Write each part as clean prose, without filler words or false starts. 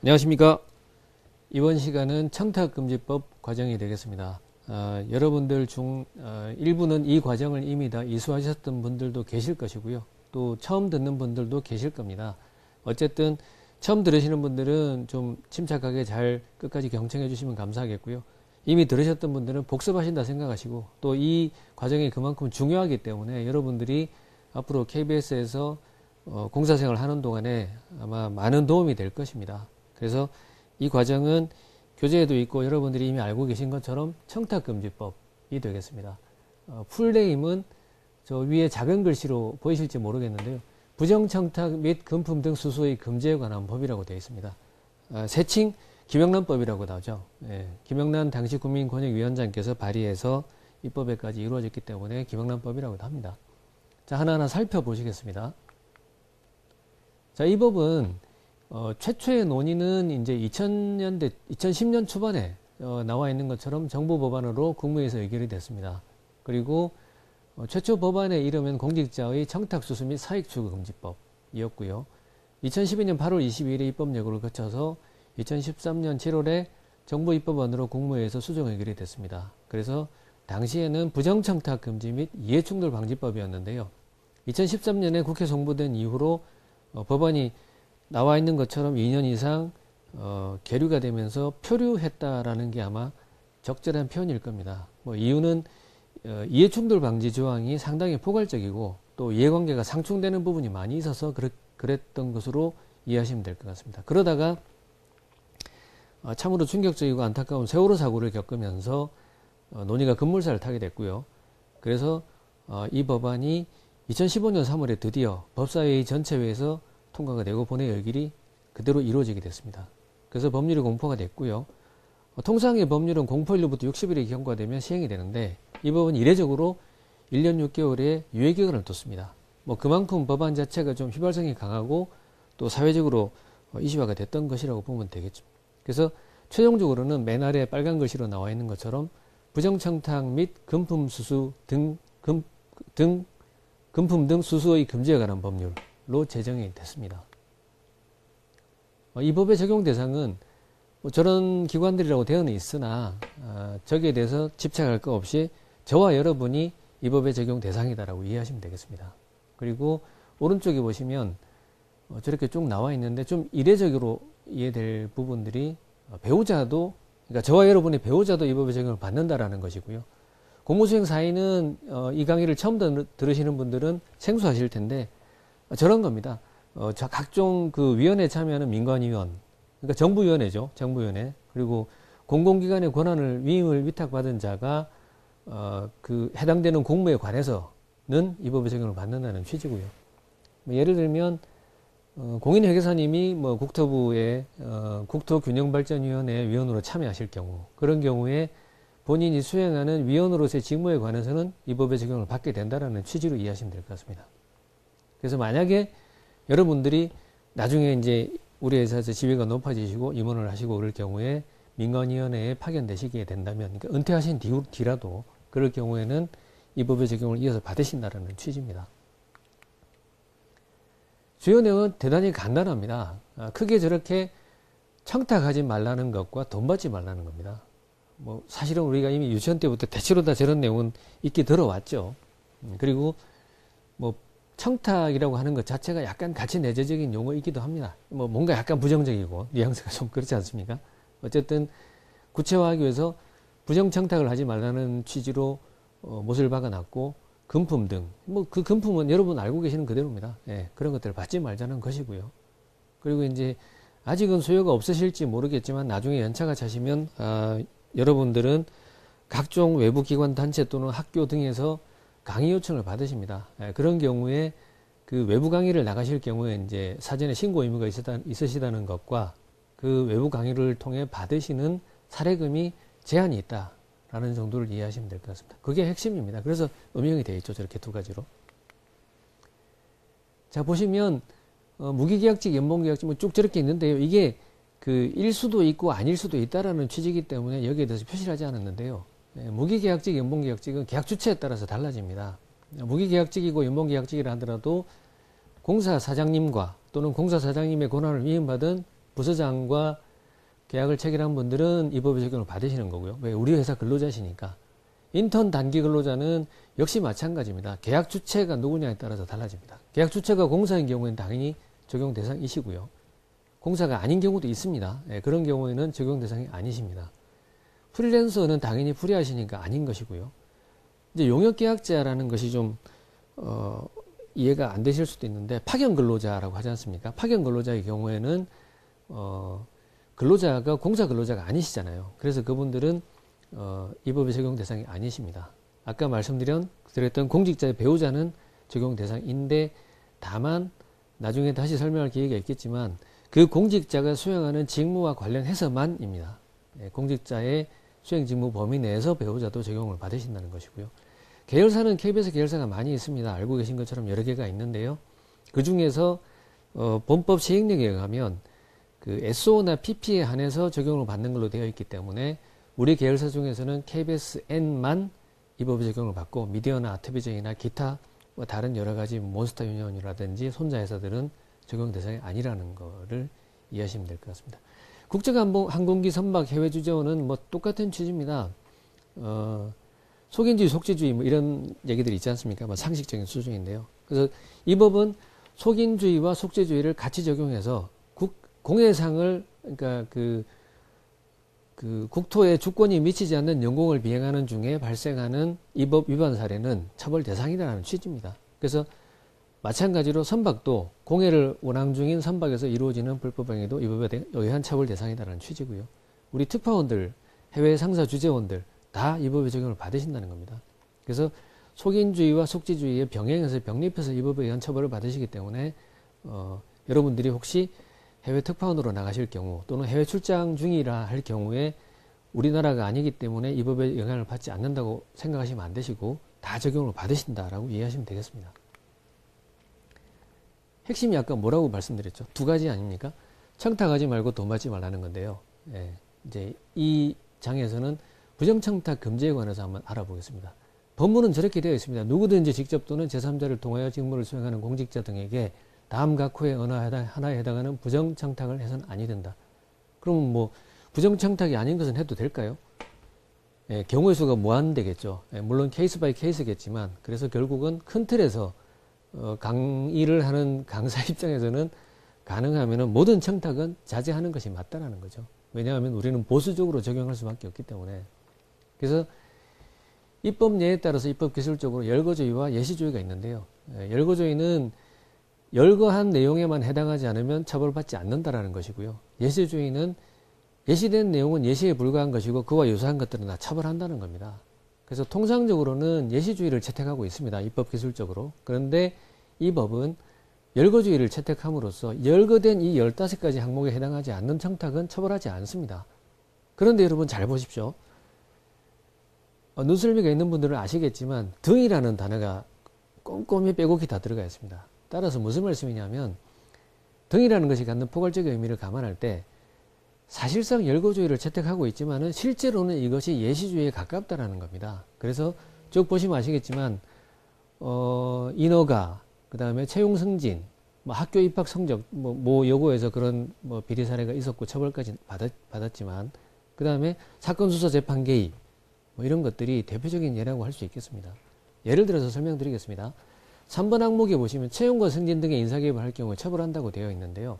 안녕하십니까. 이번 시간은 청탁금지법 과정이 되겠습니다. 여러분들 중 일부는 이 과정을 이미 다 이수하셨던 분들도 계실 것이고요. 또 처음 듣는 분들도 계실 겁니다. 어쨌든 처음 들으시는 분들은 좀 침착하게 잘 끝까지 경청해 주시면 감사하겠고요. 이미 들으셨던 분들은 복습하신다 생각하시고 또 이 과정이 그만큼 중요하기 때문에 여러분들이 앞으로 KBS에서 공사생활 하는 동안에 아마 많은 도움이 될 것입니다. 그래서 이 과정은 교재에도 있고 여러분들이 이미 알고 계신 것처럼 청탁금지법이 되겠습니다. 풀네임은 저 위에 작은 글씨로 보이실지 모르겠는데요. 부정청탁 및 금품 등 수수의 금지에 관한 법이라고 되어 있습니다. 세칭 김영란법이라고 나오죠. 김영란 당시 국민권익위원장께서 발의해서 입법에까지 이루어졌기 때문에 김영란법이라고도 합니다. 자, 하나하나 살펴보시겠습니다. 자, 이 법은 최초의 논의는 이제 2010년 초반에 나와 있는 것처럼 정부 법안으로 국무회에서 의결이 됐습니다. 그리고 최초 법안의 이름은 공직자의 청탁수수 및 사익추구금지법이었고요. 2012년 8월 22일에 입법여부를 거쳐서 2013년 7월에 정부 입법안으로 국무회에서 수정 의결이 됐습니다. 그래서 당시에는 부정청탁금지 및 이해충돌방지법이었는데요. 2013년에 국회 송부된 이후로 법안이 나와 있는 것처럼 2년 이상 계류가 되면서 표류했다라는 게 아마 적절한 표현일 겁니다. 이유는 이해충돌 방지 조항이 상당히 포괄적이고 또 이해관계가 상충되는 부분이 많이 있어서 그랬던 것으로 이해하시면 될 것 같습니다. 그러다가 참으로 충격적이고 안타까운 세월호 사고를 겪으면서 논의가 급물살을 타게 됐고요. 그래서 이 법안이 2015년 3월에 드디어 법사위 전체회에서 통과가 되고 본회의 의결이 그대로 이루어지게 됐습니다. 그래서 법률이 공포가 됐고요. 통상의 법률은 공포일로부터 60일이 경과되면 시행이 되는데 이 법은 이례적으로 1년 6개월의 유예기간을 뒀습니다. 그만큼 법안 자체가 좀 휘발성이 강하고 또 사회적으로 이슈화가 됐던 것이라고 보면 되겠죠. 그래서 최종적으로는 맨 아래 빨간 글씨로 나와 있는 것처럼 부정청탁 및 금품 수수 등 금품 등 수수의 금지에 관한 법률로 제정이 됐습니다. 이 법의 적용 대상은 저런 기관들이라고 되어는 있으나 저기에 대해서 집착할 것 없이 저와 여러분이 이 법의 적용 대상이다라고 이해하시면 되겠습니다. 그리고 오른쪽에 보시면 저렇게 쭉 나와 있는데 좀 이례적으로 이해될 부분들이 배우자도, 그러니까 저와 여러분의 배우자도 이 법의 적용을 받는다라는 것이고요. 공무수행 사인은 이 강의를 처음 들으시는 분들은 생소하실 텐데 저런 겁니다. 각종 그 위원회에 참여하는 민관위원, 그러니까 정부위원회죠. 정부위원회. 그리고 공공기관의 권한을 위임을 위탁받은 자가 그 해당되는 공무에 관해서는 이 법의 적용을 받는다는 취지고요. 예를 들면 공인회계사님이 국토부의 국토균형발전위원회 위원으로 참여하실 경우, 그런 경우에 본인이 수행하는 위원으로서의 직무에 관해서는 이 법의 적용을 받게 된다는 취지로 이해하시면 될 것 같습니다. 그래서 만약에 여러분들이 나중에 이제 우리 회사에서 지위가 높아지시고 임원을 하시고 그럴 경우에 민간위원회에 파견되시게 된다면, 그러니까 은퇴하신 뒤라도 그럴 경우에는 이 법의 적용을 이어서 받으신다는 취지입니다. 주요 내용은 대단히 간단합니다. 크게 저렇게 청탁하지 말라는 것과 돈 받지 말라는 겁니다. 사실은 우리가 이미 유치원 때부터 대체로 다 저런 내용은 익히 들어왔죠. 그리고 청탁이라고 하는 것 자체가 약간 가치 내재적인 용어이기도 합니다. 뭔가 약간 부정적이고 뉘앙스가 좀 그렇지 않습니까? 어쨌든 구체화하기 위해서 부정청탁을 하지 말라는 취지로 못을 박아놨고 금품 등 그 금품은 여러분 알고 계시는 그대로입니다. 그런 것들을 받지 말자는 것이고요. 그리고 이제 아직은 소요가 없으실지 모르겠지만 나중에 연차가 차시면 여러분들은 각종 외부기관 단체 또는 학교 등에서 강의 요청을 받으십니다. 그런 경우에 그 외부 강의를 나가실 경우에 이제 사전에 신고 의무가 있으시다는 것과 그 외부 강의를 통해 받으시는 사례금이 제한이 있다라는 정도를 이해하시면 될 것 같습니다. 그게 핵심입니다. 그래서 음영이 되어 있죠. 저렇게 두 가지로. 자, 보시면 무기계약직, 연봉계약직 쭉 저렇게 있는데요. 이게 그 일 수도 있고 아닐 수도 있다라는 취지이기 때문에 여기에 대해서 표시를 하지 않았는데요. 무기계약직, 연봉계약직은 계약 주체에 따라서 달라집니다. 무기계약직이고 연봉계약직이라 하더라도 공사 사장님과 또는 공사 사장님의 권한을 위임받은 부서장과 계약을 체결한 분들은 이 법의 적용을 받으시는 거고요. 왜? 우리 회사 근로자시니까. 인턴 단기 근로자는 역시 마찬가지입니다. 계약 주체가 누구냐에 따라서 달라집니다. 계약 주체가 공사인 경우에는 당연히 적용 대상이시고요. 공사가 아닌 경우도 있습니다. 그런 경우에는 적용 대상이 아니십니다. 프리랜서는 당연히 프리하시니까 아닌 것이고요. 이제 용역계약자라는 것이 좀 이해가 안 되실 수도 있는데, 파견 근로자라고 하지 않습니까? 파견 근로자의 경우에는 근로자가 공사 근로자가 아니시잖아요. 그래서 그분들은 이 법의 적용 대상이 아니십니다. 아까 말씀드렸던 공직자의 배우자는 적용 대상인데, 다만 나중에 다시 설명할 기회가 있겠지만 그 공직자가 수행하는 직무와 관련해서만입니다. 공직자의 수행 직무 범위 내에서 배우자도 적용을 받으신다는 것이고요. 계열사는 KBS 계열사가 많이 있습니다. 알고 계신 것처럼 여러 개가 있는데요. 그 중에서 본법 시행령에 의하면 그 SO나 PP에 한해서 적용을 받는 걸로 되어 있기 때문에 우리 계열사 중에서는 KBSN만 이 법의 적용을 받고, 미디어나 아트비전이나 기타 다른 여러 가지 몬스터 유니온이라든지 손자 회사들은 적용 대상이 아니라는 거를 이해하시면 될 것 같습니다. 국적항공기 선박 해외 주재원은 뭐 똑같은 취지입니다. 속인주의, 속지주의 뭐 이런 얘기들이 있지 않습니까? 뭐 상식적인 수준인데요. 그래서 이 법은 속인주의와 속지주의를 같이 적용해서 공해상을, 그러니까 그 국토에 주권이 미치지 않는 영공을 비행하는 중에 발생하는 이 법 위반 사례는 처벌 대상이라는 취지입니다. 그래서 마찬가지로 선박도 공해를 운항 중인 선박에서 이루어지는 불법 행위도 이 법에 의한 처벌 대상이라는 취지고요. 우리 특파원들, 해외 상사 주재원들 다 이 법의 적용을 받으신다는 겁니다. 그래서 속인주의와 속지주의의 병행해서 병립해서 이 법에 의한 처벌을 받으시기 때문에 여러분들이 혹시 해외 특파원으로 나가실 경우 또는 해외 출장 중이라 할 경우에 우리나라가 아니기 때문에 이 법에 영향을 받지 않는다고 생각하시면 안 되시고 다 적용을 받으신다라고 이해하시면 되겠습니다. 핵심이 아까 뭐라고 말씀드렸죠? 두 가지 아닙니까? 청탁하지 말고 돈 받지 말라는 건데요. 이제 이 장에서는 부정청탁 금지에 관해서 한번 알아보겠습니다. 법문은 저렇게 되어 있습니다. 누구든지 직접 또는 제3자를 통하여 직무를 수행하는 공직자 등에게 다음 각 후에 어느 하나에 해당하는 부정청탁을 해서는 아니 된다. 그러면 뭐 부정청탁이 아닌 것은 해도 될까요? 경우의 수가 무한되겠죠. 물론 케이스 바이 케이스겠지만, 그래서 결국은 큰 틀에서 강의를 하는 강사 입장에서는 가능하면 모든 청탁은 자제하는 것이 맞다라는 거죠. 왜냐하면 우리는 보수적으로 적용할 수밖에 없기 때문에. 그래서 입법예에 따라서 입법 기술적으로 열거조의와 예시조의가 있는데요. 열거조의는 열거한 내용에만 해당하지 않으면 처벌받지 않는다라는 것이고요. 예시조의는 예시된 내용은 예시에 불과한 것이고 그와 유사한 것들은 다 처벌한다는 겁니다. 그래서 통상적으로는 예시주의를 채택하고 있습니다. 입법 기술적으로. 그런데 이 법은 열거주의를 채택함으로써 열거된 이 15가지 항목에 해당하지 않는 청탁은 처벌하지 않습니다. 그런데 여러분 잘 보십시오. 눈썰미가 있는 분들은 아시겠지만 등이라는 단어가 꼼꼼히 빼곡히 다 들어가 있습니다. 따라서 무슨 말씀이냐면 등이라는 것이 갖는 포괄적인 의미를 감안할 때 사실상 열거주의를 채택하고 있지만은 실제로는 이것이 예시주의에 가깝다라는 겁니다. 그래서 쭉 보시면 아시겠지만 인허가, 그 다음에 채용 승진, 뭐 학교 입학 성적, 뭐 여고에서 그런 뭐 비리 사례가 있었고 처벌까지 받았지만, 그 다음에 사건 수사 재판 개입, 뭐 이런 것들이 대표적인 예라고 할 수 있겠습니다. 예를 들어서 설명드리겠습니다. 3번 항목에 보시면 채용과 승진 등의 인사개입을 할 경우에 처벌한다고 되어 있는데요.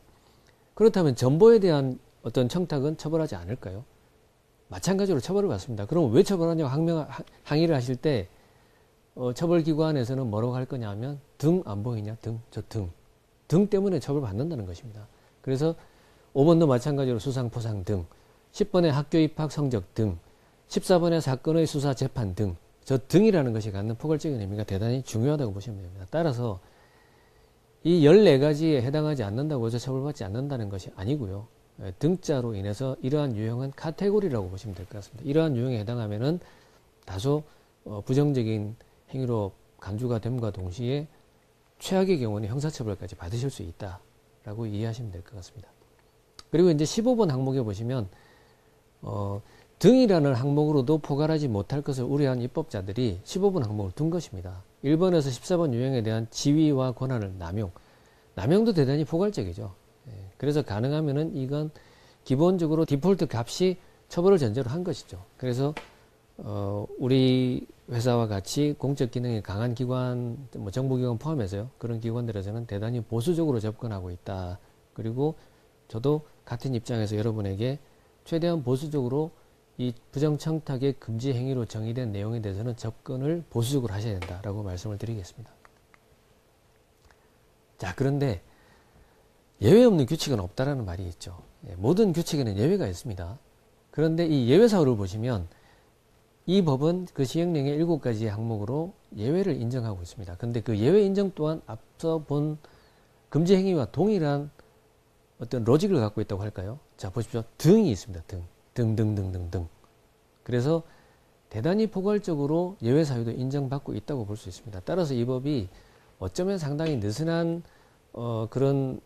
그렇다면 전보에 대한 어떤 청탁은 처벌하지 않을까요? 마찬가지로 처벌을 받습니다. 그럼 왜 처벌하냐고 항의를 하실 때 처벌기관에서는 뭐라고 할 거냐면 등 안 보이냐? 등 때문에 처벌받는다는 것입니다. 그래서 5번도 마찬가지로 수상포상 등, 10번의 학교 입학 성적 등, 14번의 사건의 수사 재판 등, 저 등이라는 것이 갖는 포괄적인 의미가 대단히 중요하다고 보시면 됩니다. 따라서 이 14가지에 해당하지 않는다고 해서 처벌받지 않는다는 것이 아니고요. 등자로 인해서 이러한 유형은 카테고리라고 보시면 될 것 같습니다. 이러한 유형에 해당하면은 다소 부정적인 행위로 간주가 됨과 동시에 최악의 경우는 형사처벌까지 받으실 수 있다라고 이해하시면 될 것 같습니다. 그리고 이제 15번 항목에 보시면 등이라는 항목으로도 포괄하지 못할 것을 우려한 입법자들이 15번 항목을 둔 것입니다. 1번에서 14번 유형에 대한 지위와 권한을 남용도 대단히 포괄적이죠. 그래서 가능하면은 이건 기본적으로 디폴트 값이 처벌을 전제로 한 것이죠. 그래서 우리 회사와 같이 공적 기능이 강한 기관, 뭐 정부기관 포함해서요. 그런 기관들에서는 대단히 보수적으로 접근하고 있다. 그리고 저도 같은 입장에서 여러분에게 최대한 보수적으로 이 부정청탁의 금지 행위로 정의된 내용에 대해서는 접근을 보수적으로 하셔야 된다라고 말씀을 드리겠습니다. 자, 그런데 예외 없는 규칙은 없다라는 말이 있죠. 모든 규칙에는 예외가 있습니다. 그런데 이 예외 사유를 보시면 이 법은 그 시행령의 7가지의 항목으로 예외를 인정하고 있습니다. 근데 그 예외 인정 또한 앞서 본 금지 행위와 동일한 어떤 로직을 갖고 있다고 할까요? 자, 보십시오. 등이 있습니다. 등. 그래서 대단히 포괄적으로 예외 사유도 인정받고 있다고 볼 수 있습니다. 따라서 이 법이 어쩌면 상당히 느슨한 그런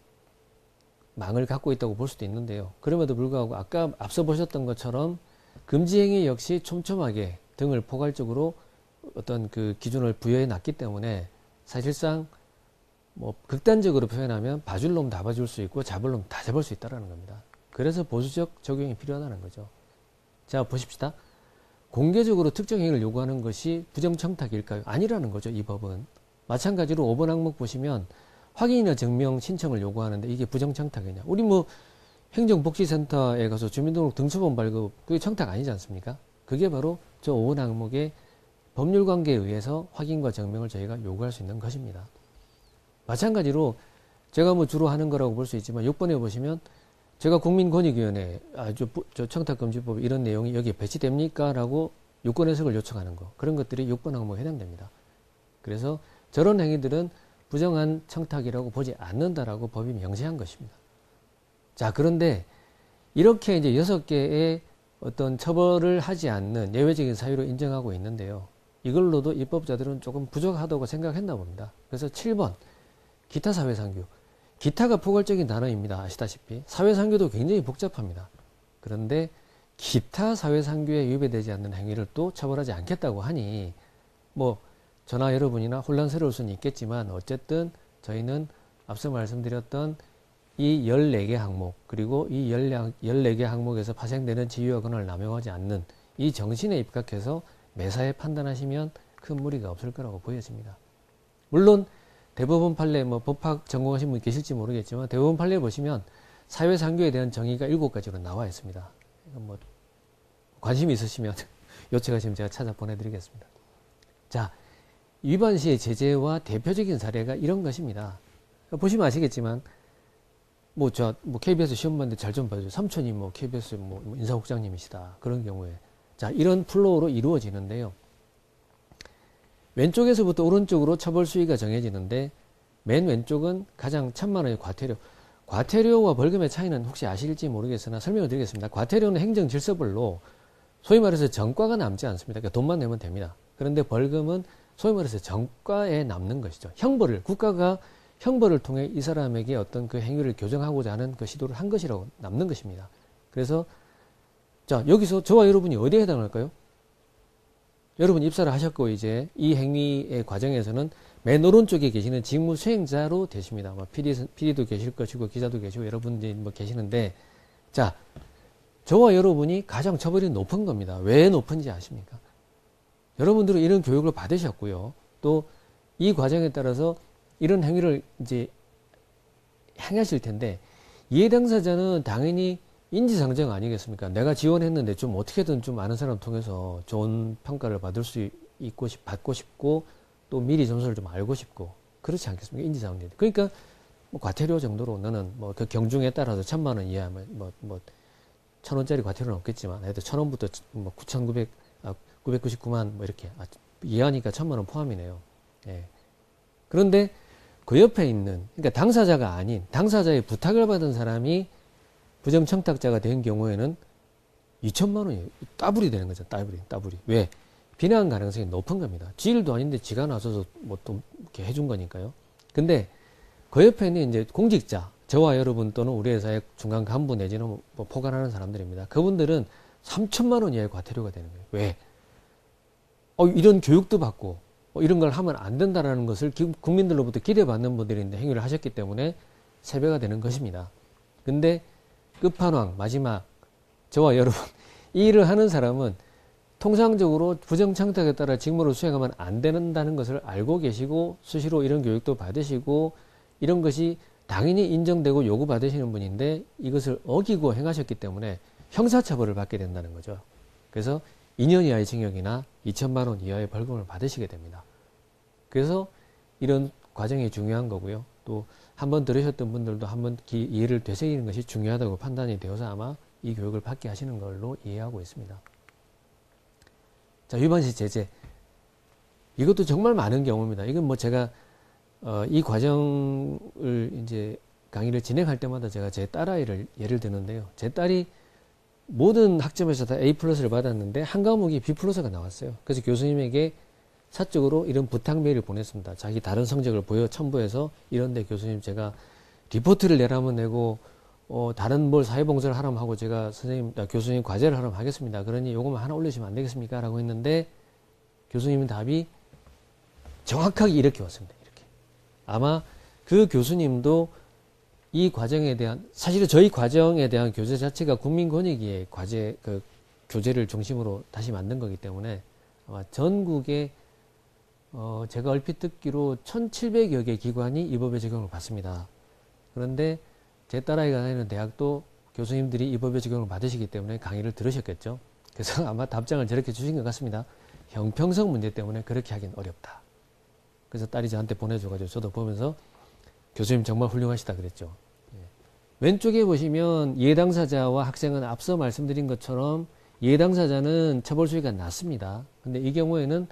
망을 갖고 있다고 볼 수도 있는데요. 그럼에도 불구하고 아까 앞서 보셨던 것처럼 금지행위 역시 촘촘하게 등을 포괄적으로 어떤 그 기준을 부여해 놨기 때문에 사실상 뭐 극단적으로 표현하면 봐줄 놈 다 봐줄 수 있고 잡을 놈 다 잡을 수 있다는 겁니다. 그래서 보수적 적용이 필요하다는 거죠. 자, 보십시다. 공개적으로 특정 행위를 요구하는 것이 부정청탁일까요? 아니라는 거죠. 이 법은. 마찬가지로 5번 항목 보시면 확인이나 증명 신청을 요구하는데 이게 부정청탁이냐. 우리 뭐 행정복지센터에 가서 주민등록 등초본 발급, 그게 청탁 아니지 않습니까? 그게 바로 저 5번 항목의 법률관계에 의해서 확인과 증명을 저희가 요구할 수 있는 것입니다. 마찬가지로 제가 뭐 주로 하는 거라고 볼 수 있지만 6번에 보시면 제가 국민권익위원회 저 청탁금지법 이런 내용이 여기에 배치됩니까? 라고 요건 해석을 요청하는 거, 그런 것들이 6번 항목에 해당됩니다. 그래서 저런 행위들은 부정한 청탁이라고 보지 않는다라고 법이 명시한 것입니다. 자, 그런데 이렇게 이제 6개의 어떤 처벌을 하지 않는 예외적인 사유로 인정하고 있는데요. 이걸로도 입법자들은 조금 부족하다고 생각했나 봅니다. 그래서 7번 기타 사회상규. 기타가 포괄적인 단어입니다. 아시다시피 사회상규도 굉장히 복잡합니다. 그런데 기타 사회상규에 위배되지 않는 행위를 또 처벌하지 않겠다고 하니 뭐 저나 여러분이나 혼란스러울 수는 있겠지만 어쨌든 저희는 앞서 말씀드렸던 이 14개 항목, 그리고 이 14개 항목에서 파생되는 지위와 권한을 남용하지 않는 이 정신에 입각해서 매사에 판단하시면 큰 무리가 없을 거라고 보여집니다. 물론 대법원 판례, 뭐 법학 전공하신 분 계실지 모르겠지만 대법원 판례 보시면 사회상규에 대한 정의가 7가지로 나와 있습니다. 뭐 관심이 있으시면 요청하시면 제가 찾아 보내드리겠습니다. 자, 위반 시의 제재와 대표적인 사례가 이런 것입니다. 보시면 아시겠지만 뭐 KBS 시험 봤는데 잘 좀 봐주세요. 삼촌이 뭐 KBS 뭐 인사국장님이시다. 그런 경우에 자, 이런 플로우로 이루어지는데요. 왼쪽에서부터 오른쪽으로 처벌 수위가 정해지는데 맨 왼쪽은 가장 1,000만 원의 과태료. 과태료와 벌금의 차이는 혹시 아실지 모르겠으나 설명을 드리겠습니다. 과태료는 행정질서벌로 소위 말해서 정과가 남지 않습니다. 그러니까 돈만 내면 됩니다. 그런데 벌금은 소위 말해서 정과에 남는 것이죠. 국가가 형벌을 통해 이 사람에게 어떤 그 행위를 교정하고자 하는 그 시도를 한 것이라고 남는 것입니다. 그래서 자, 여기서 저와 여러분이 어디에 해당할까요? 여러분 입사를 하셨고 이제 이 행위의 과정에서는 맨 오른쪽에 계시는 직무 수행자로 되십니다. 뭐 PD도 계실 것이고 기자도 계시고 여러분들이 뭐 계시는데 자, 저와 여러분이 가장 처벌이 높은 겁니다. 왜 높은지 아십니까? 여러분들은 이런 교육을 받으셨고요. 또 이 과정에 따라서 이런 행위를 이제 행하실 텐데 이해 당사자는 당연히 인지상정 아니겠습니까? 내가 지원했는데 좀 어떻게든 좀 아는 사람 통해서 좋은 평가를 받을 수 있고 받고 싶고 또 미리 점수를 좀 알고 싶고 그렇지 않겠습니까? 인지상정. 그러니까 뭐 과태료 정도로 너는 뭐 그 경중에 따라서 1,000만 원 이하 뭐 1,000원짜리 과태료는 없겠지만 하여튼 1,000원부터 뭐 999만 뭐 이렇게 이하니까 1,000만 원 포함이네요. 예. 그런데 그 옆에 있는 그러니까 당사자가 아닌 당사자의 부탁을 받은 사람이 부정청탁자가 된 경우에는 2,000만 원이 따블이 되는 거죠. 따블이. 왜? 비난 가능성이 높은 겁니다. 지일도 아닌데 지가 나서서 뭐 또 이렇게 해준 거니까요. 근데 그 옆에는 이제 공직자, 저와 여러분 또는 우리 회사의 중간 간부 내지는 뭐 포괄하는 사람들입니다. 그분들은 3천만 원 이하의 과태료가 되는 거예요. 왜? 이런 교육도 받고 이런 걸 하면 안 된다라는 것을 국민들로부터 기대받는 분들인데 행위를 하셨기 때문에 3배가 되는 것입니다. 근데 끝판왕 마지막 저와 여러분 이 일을 하는 사람은 통상적으로 부정청탁에 따라 직무를 수행하면 안 된다는 것을 알고 계시고 수시로 이런 교육도 받으시고 이런 것이 당연히 인정되고 요구받으시는 분인데 이것을 어기고 행하셨기 때문에 형사처벌을 받게 된다는 거죠. 그래서 2년 이하의 징역이나 2천만 원 이하의 벌금을 받으시게 됩니다. 그래서 이런 과정이 중요한 거고요. 또 한번 들으셨던 분들도 한번 이해를 되새기는 것이 중요하다고 판단이 되어서 아마 이 교육을 받게 하시는 걸로 이해하고 있습니다. 자, 위반시 제재. 이것도 정말 많은 경우입니다. 이건 뭐 제가 이 과정을 이제 강의를 진행할 때마다 제가 제 딸아이를 예를 드는데요. 제 딸이 모든 학점에서 다 A+를 받았는데 한 과목이 B+가 나왔어요. 그래서 교수님에게 사적으로 이런 부탁 메일을 보냈습니다. 자기 다른 성적을 첨부해서 이런데 교수님 제가 리포트를 내라면 내고 다른 뭘 사회봉사를 하라면 하고 제가 교수님 과제를 하라면 하겠습니다. 그러니 요거만 하나 올리시면 안 되겠습니까? 라고 했는데 교수님 답이 정확하게 이렇게 왔습니다. 이렇게. 아마 그 교수님도 이 과정에 대한 사실은 저희 과정에 대한 교재 자체가 국민권익위의 교재를 중심으로 다시 만든 거기 때문에 아마 전국에 제가 얼핏 듣기로 1700여 개 기관이 이 법의 적용을 받습니다. 그런데 제 딸아이가 다니는 대학도 교수님들이 이 법의 적용을 받으시기 때문에 강의를 들으셨겠죠. 그래서 아마 답장을 저렇게 주신 것 같습니다. 형평성 문제 때문에 그렇게 하긴 어렵다. 그래서 딸이 저한테 보내줘가지고 저도 보면서 교수님 정말 훌륭하시다 그랬죠. 왼쪽에 보시면 이해당사자와 학생은 앞서 말씀드린 것처럼 이해당사자는 처벌 수위가 낮습니다. 근데 이 경우에는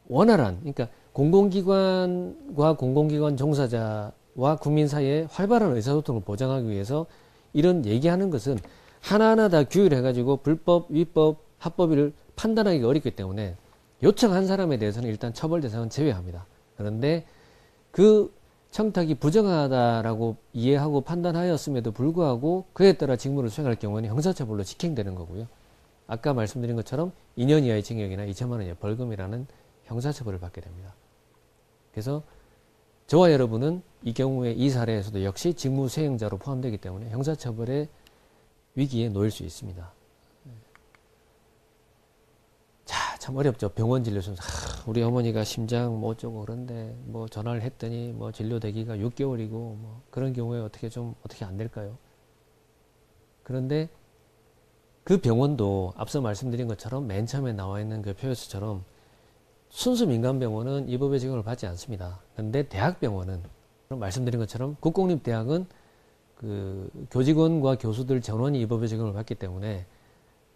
원활한, 그러니까 공공기관과 공공기관 종사자와 국민 사이에 활발한 의사소통을 보장하기 위해서 이런 얘기하는 것은 하나하나 다 규율해가지고 불법, 위법, 합법을 판단하기가 어렵기 때문에 요청한 사람에 대해서는 일단 처벌 대상은 제외합니다. 그런데 그 청탁이 부정하다라고 이해하고 판단하였음에도 불구하고 그에 따라 직무를 수행할 경우에는 형사처벌로 직행되는 거고요. 아까 말씀드린 것처럼 2년 이하의 징역이나 2천만 원 이하의 벌금이라는 형사처벌을 받게 됩니다. 그래서 저와 여러분은 이 경우에 이 사례에서도 역시 직무 수행자로 포함되기 때문에 형사처벌의 위기에 놓일 수 있습니다. 자, 참 어렵죠. 병원 진료소에서 우리 어머니가 심장 뭐 어쩌고 그런데 뭐 전화를 했더니 뭐 진료 대기가 6개월이고 뭐 그런 경우에 어떻게 안 될까요? 그런데 그 병원도 앞서 말씀드린 것처럼 맨 처음에 나와 있는 그 표에서처럼 순수 민간병원은 이 법의 적용을 받지 않습니다. 그런데 대학병원은 말씀드린 것처럼 국공립대학은 그 교직원과 교수들 전원이 이 법의 적용을 받기 때문에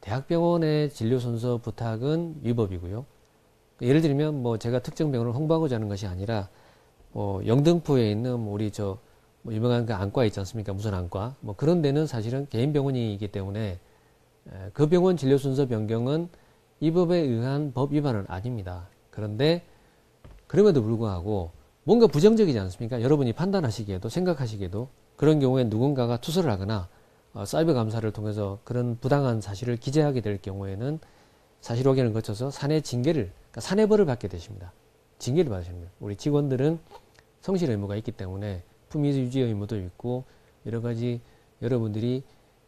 대학병원의 진료순서 부탁은 위법이고요. 예를 들면 뭐 제가 특정 병원을 홍보하고자 하는 것이 아니라 영등포에 있는 우리 유명한 그 안과 있지 않습니까? 무슨 안과 뭐 그런 데는 사실은 개인 병원이기 때문에 그 병원 진료순서 변경은 이 법에 의한 법 위반은 아닙니다. 그런데 그럼에도 불구하고 뭔가 부정적이지 않습니까? 여러분이 판단하시기에도 생각하시기에도 그런 경우에 누군가가 투서를 하거나 사이버 감사를 통해서 그런 부당한 사실을 기재하게 될 경우에는 사실 확인을 거쳐서 사내 징계를, 그러니까 사내벌을 받게 되십니다. 징계를 받으시는 거예요. 우리 직원들은 성실 의무가 있기 때문에 품위 유지 의무도 있고 여러 가지 여러분들이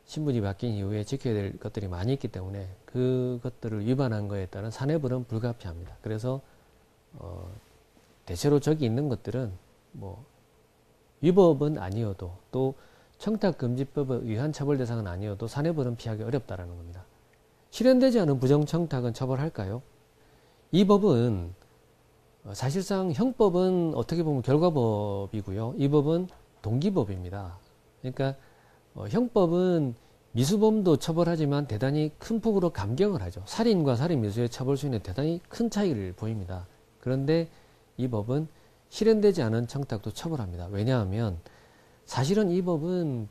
신분이 바뀐 이후에 지켜야 될 것들이 많이 있기 때문에 그것들을 위반한 거에 따른 사내벌은 불가피합니다. 그래서 대체로 저기 있는 것들은 뭐 위법은 아니어도 또 청탁금지법에 의한 처벌 대상은 아니어도 사내벌은 피하기 어렵다라는 겁니다. 실현되지 않은 부정청탁은 처벌할까요? 이 법은 사실상 형법은 어떻게 보면 결과법이고요. 이 법은 동기법입니다. 그러니까 형법은 미수범도 처벌하지만 대단히 큰 폭으로 감경을 하죠. 살인과 살인미수의 처벌 수위는 대단히 큰 차이를 보입니다. 그런데 이 법은 실현되지 않은 청탁도 처벌합니다. 왜냐하면 사실은 이 법은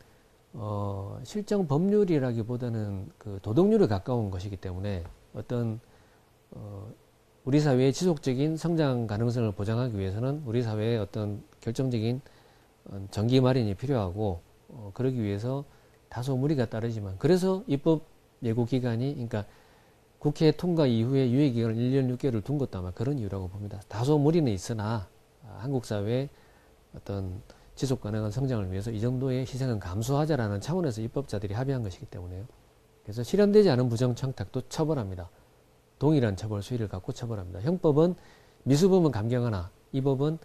실정 법률이라기보다는 그 도덕률에 가까운 것이기 때문에 어떤 우리 사회의 지속적인 성장 가능성을 보장하기 위해서는 우리 사회의 어떤 결정적인 정기 마련이 필요하고 그러기 위해서 다소 무리가 따르지만 그래서 입법 예고 기간이 그러니까 국회 통과 이후에 유예 기간을 1년 6개월을 둔 것도 아마 그런 이유라고 봅니다. 다소 무리는 있으나 한국 사회의 어떤 지속 가능한 성장을 위해서 이 정도의 희생은 감수하자라는 차원에서 입법자들이 합의한 것이기 때문에요. 그래서 실현되지 않은 부정청탁도 처벌합니다. 동일한 처벌 수위를 갖고 처벌합니다. 형법은 미수범은 감경하나 이 법은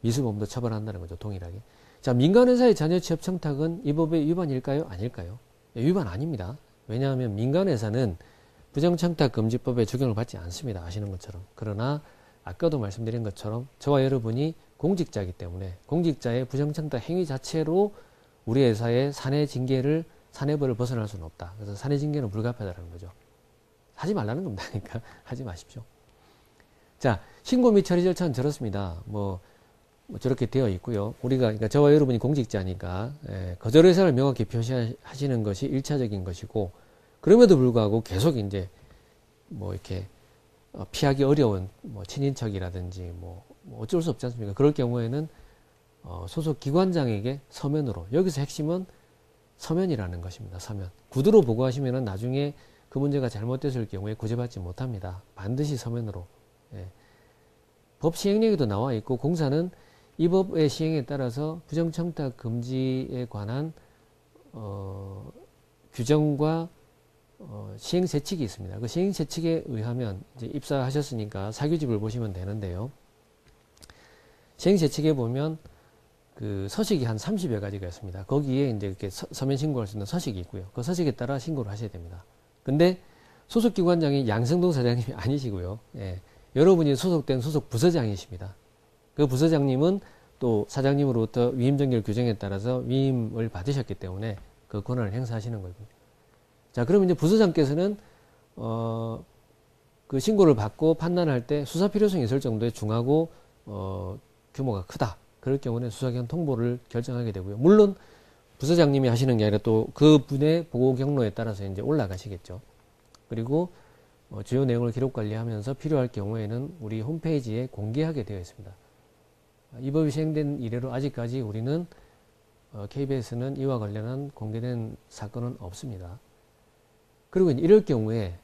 미수범도 처벌한다는 거죠. 동일하게. 자, 민간회사의 자녀 취업 청탁은 이 법의 위반일까요? 아닐까요? 위반 아닙니다. 왜냐하면 민간회사는 부정청탁금지법에 적용을 받지 않습니다. 아시는 것처럼. 그러나 아까도 말씀드린 것처럼 저와 여러분이 공직자이기 때문에 공직자의 부정청탁 행위 자체로 우리 회사의 사내벌을 벗어날 수는 없다. 그래서 사내징계는 불가피하다는 거죠. 하지 말라는 겁니다. 그러니까 하지 마십시오. 자, 신고 및 처리 절차는 저렇습니다. 뭐 저렇게 되어 있고요. 우리가 그러니까 저와 여러분이 공직자니까 거절 의사를 명확히 표시하시는 것이 일차적인 것이고 그럼에도 불구하고 계속 이제 뭐 이렇게 피하기 어려운 뭐 친인척이라든지 뭐 어쩔 수 없지 않습니까? 그럴 경우에는 소속 기관장에게 서면으로 여기서 핵심은 서면이라는 것입니다. 서면. 구두로 보고하시면은 나중에 그 문제가 잘못됐을 경우에 구제받지 못합니다. 반드시 서면으로. 예. 법 시행령에도 나와 있고 공사는 이 법의 시행에 따라서 부정청탁 금지에 관한 규정과 시행세칙이 있습니다. 그 시행세칙에 의하면 이제 입사하셨으니까 사규집을 보시면 되는데요. 시행세칙에 보면 그 서식이 한 30여 가지가 있습니다. 거기에 이제 이렇게 서면 신고할 수 있는 서식이 있고요. 그 서식에 따라 신고를 하셔야 됩니다. 근데 소속기관장이 양성동 사장님이 아니시고요. 예, 여러분이 소속된 소속 부서장이십니다. 그 부서장님은 또 사장님으로부터 위임정결 규정에 따라서 위임을 받으셨기 때문에 그 권한을 행사하시는 거고요. 자, 그러면 이제 부서장께서는 그 신고를 받고 판단할 때 수사 필요성이 있을 정도의 중하고 규모가 크다. 그럴 경우는 수사기관 통보를 결정하게 되고요. 물론 부서장님이 하시는 게 아니라 또 그분의 보고 경로에 따라서 이제 올라가시겠죠. 그리고 주요 내용을 기록 관리하면서 필요할 경우에는 우리 홈페이지에 공개하게 되어 있습니다. 이 법이 시행된 이래로 아직까지 우리는 KBS는 이와 관련한 공개된 사건은 없습니다. 그리고 이럴 경우에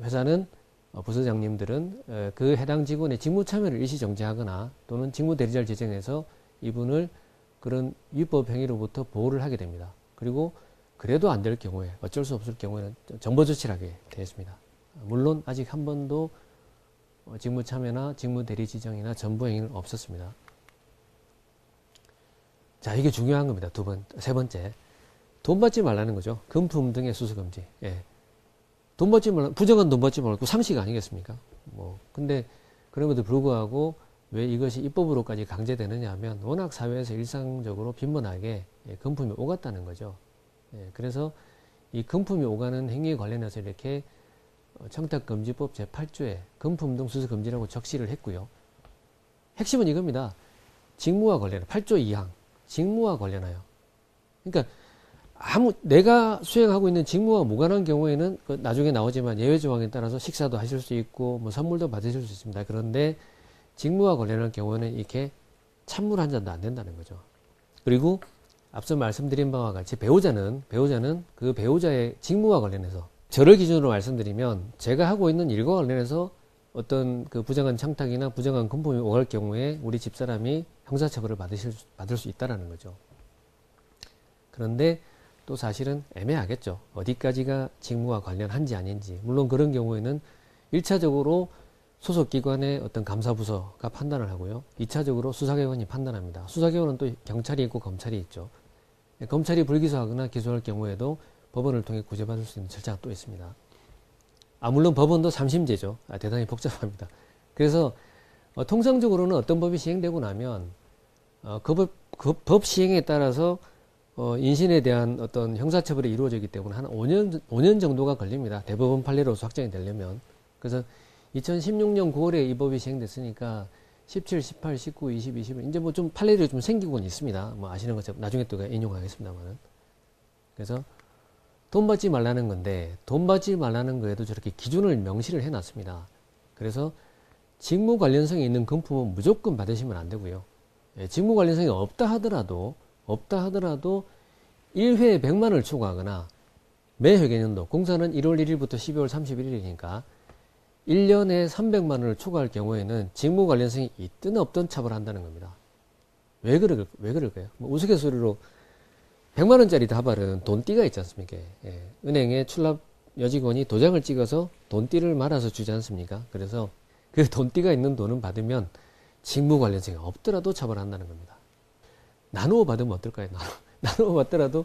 회사는 부서장님들은 그 해당 직원의 직무 참여를 일시 정지하거나 또는 직무 대리자를 지정해서 이분을 그런 위법 행위로부터 보호를 하게 됩니다. 그리고 그래도 안 될 경우에 어쩔 수 없을 경우에는 정보 조치를 하게 되어 있습니다. 물론 아직 한 번도 직무 참여나 직무 대리 지정이나 전부 행위는 없었습니다. 자, 이게 중요한 겁니다. 세 번째. 돈 받지 말라는 거죠. 금품 등의 수수 금지. 예. 돈 받지 말라, 부정한 돈 받지 말고 상식 아니겠습니까? 근데 그럼에도 불구하고 왜 이것이 입법으로까지 강제되느냐 하면 워낙 사회에서 일상적으로 빈번하게 금품이 오갔다는 거죠. 예. 그래서 이 금품이 오가는 행위에 관련해서 이렇게 청탁금지법 제8조에 금품 등 수수 금지라고 적시를 했고요. 핵심은 이겁니다. 직무와 관련해 8조 2항 직무와 관련하여. 그러니까 내가 수행하고 있는 직무와 무관한 경우에는 나중에 나오지만 예외 조항에 따라서 식사도 하실 수 있고 뭐 선물도 받으실 수 있습니다. 그런데 직무와 관련한 경우는 이렇게 찬물 한 잔도 안 된다는 거죠. 그리고 앞서 말씀드린 바와 같이 배우자는 그 배우자의 직무와 관련해서 저를 기준으로 말씀드리면 제가 하고 있는 일과 관련해서 어떤 그 부정한 청탁이나 부정한 금품이 오갈 경우에 우리 집사람이 형사처벌을 받을 수 있다는 거죠. 그런데 또 사실은 애매하겠죠. 어디까지가 직무와 관련한지 아닌지. 물론 그런 경우에는 1차적으로 소속기관의 어떤 감사부서가 판단을 하고요. 2차적으로 수사기관이 판단합니다. 수사기관은 또 경찰이 있고 검찰이 있죠. 검찰이 불기소하거나 기소할 경우에도 법원을 통해 구제받을 수 있는 절차가 또 있습니다. 물론 법원도 3심제죠. 대단히 복잡합니다. 그래서 통상적으로는 어떤 법이 시행되고 나면 그 법 시행에 따라서 인신에 대한 어떤 형사처벌이 이루어지기 때문에 한 5년 정도가 걸립니다. 대법원 판례로서 확정이 되려면. 그래서 2016년 9월에 이 법이 시행됐으니까 17, 18, 19, 20, 21 이제 뭐 좀 판례들이 좀 생기곤 있습니다. 뭐 아시는 것처럼 나중에 또 인용하겠습니다만은. 그래서 돈 받지 말라는 건데 돈 받지 말라는 거에도 저렇게 기준을 명시를 해놨습니다. 그래서 직무 관련성이 있는 금품은 무조건 받으시면 안 되고요. 직무 관련성이 없다 하더라도 1회에 100만 원을 초과하거나 매 회계연도 공사는 1월 1일부터 12월 31일이니까 1년에 300만 원을 초과할 경우에는 직무 관련성이 있든 없든 처벌한다는 겁니다. 왜 그럴까요? 뭐 우스갯소리로 100만 원짜리 다발은 돈띠가 있지 않습니까? 예. 은행에 출납 여직원이 도장을 찍어서 돈띠를 말아서 주지 않습니까? 그래서 그 돈띠가 있는 돈은 받으면 직무 관련성이 없더라도 처벌한다는 겁니다. 나누어 받으면 어떨까요? 나누어 받더라도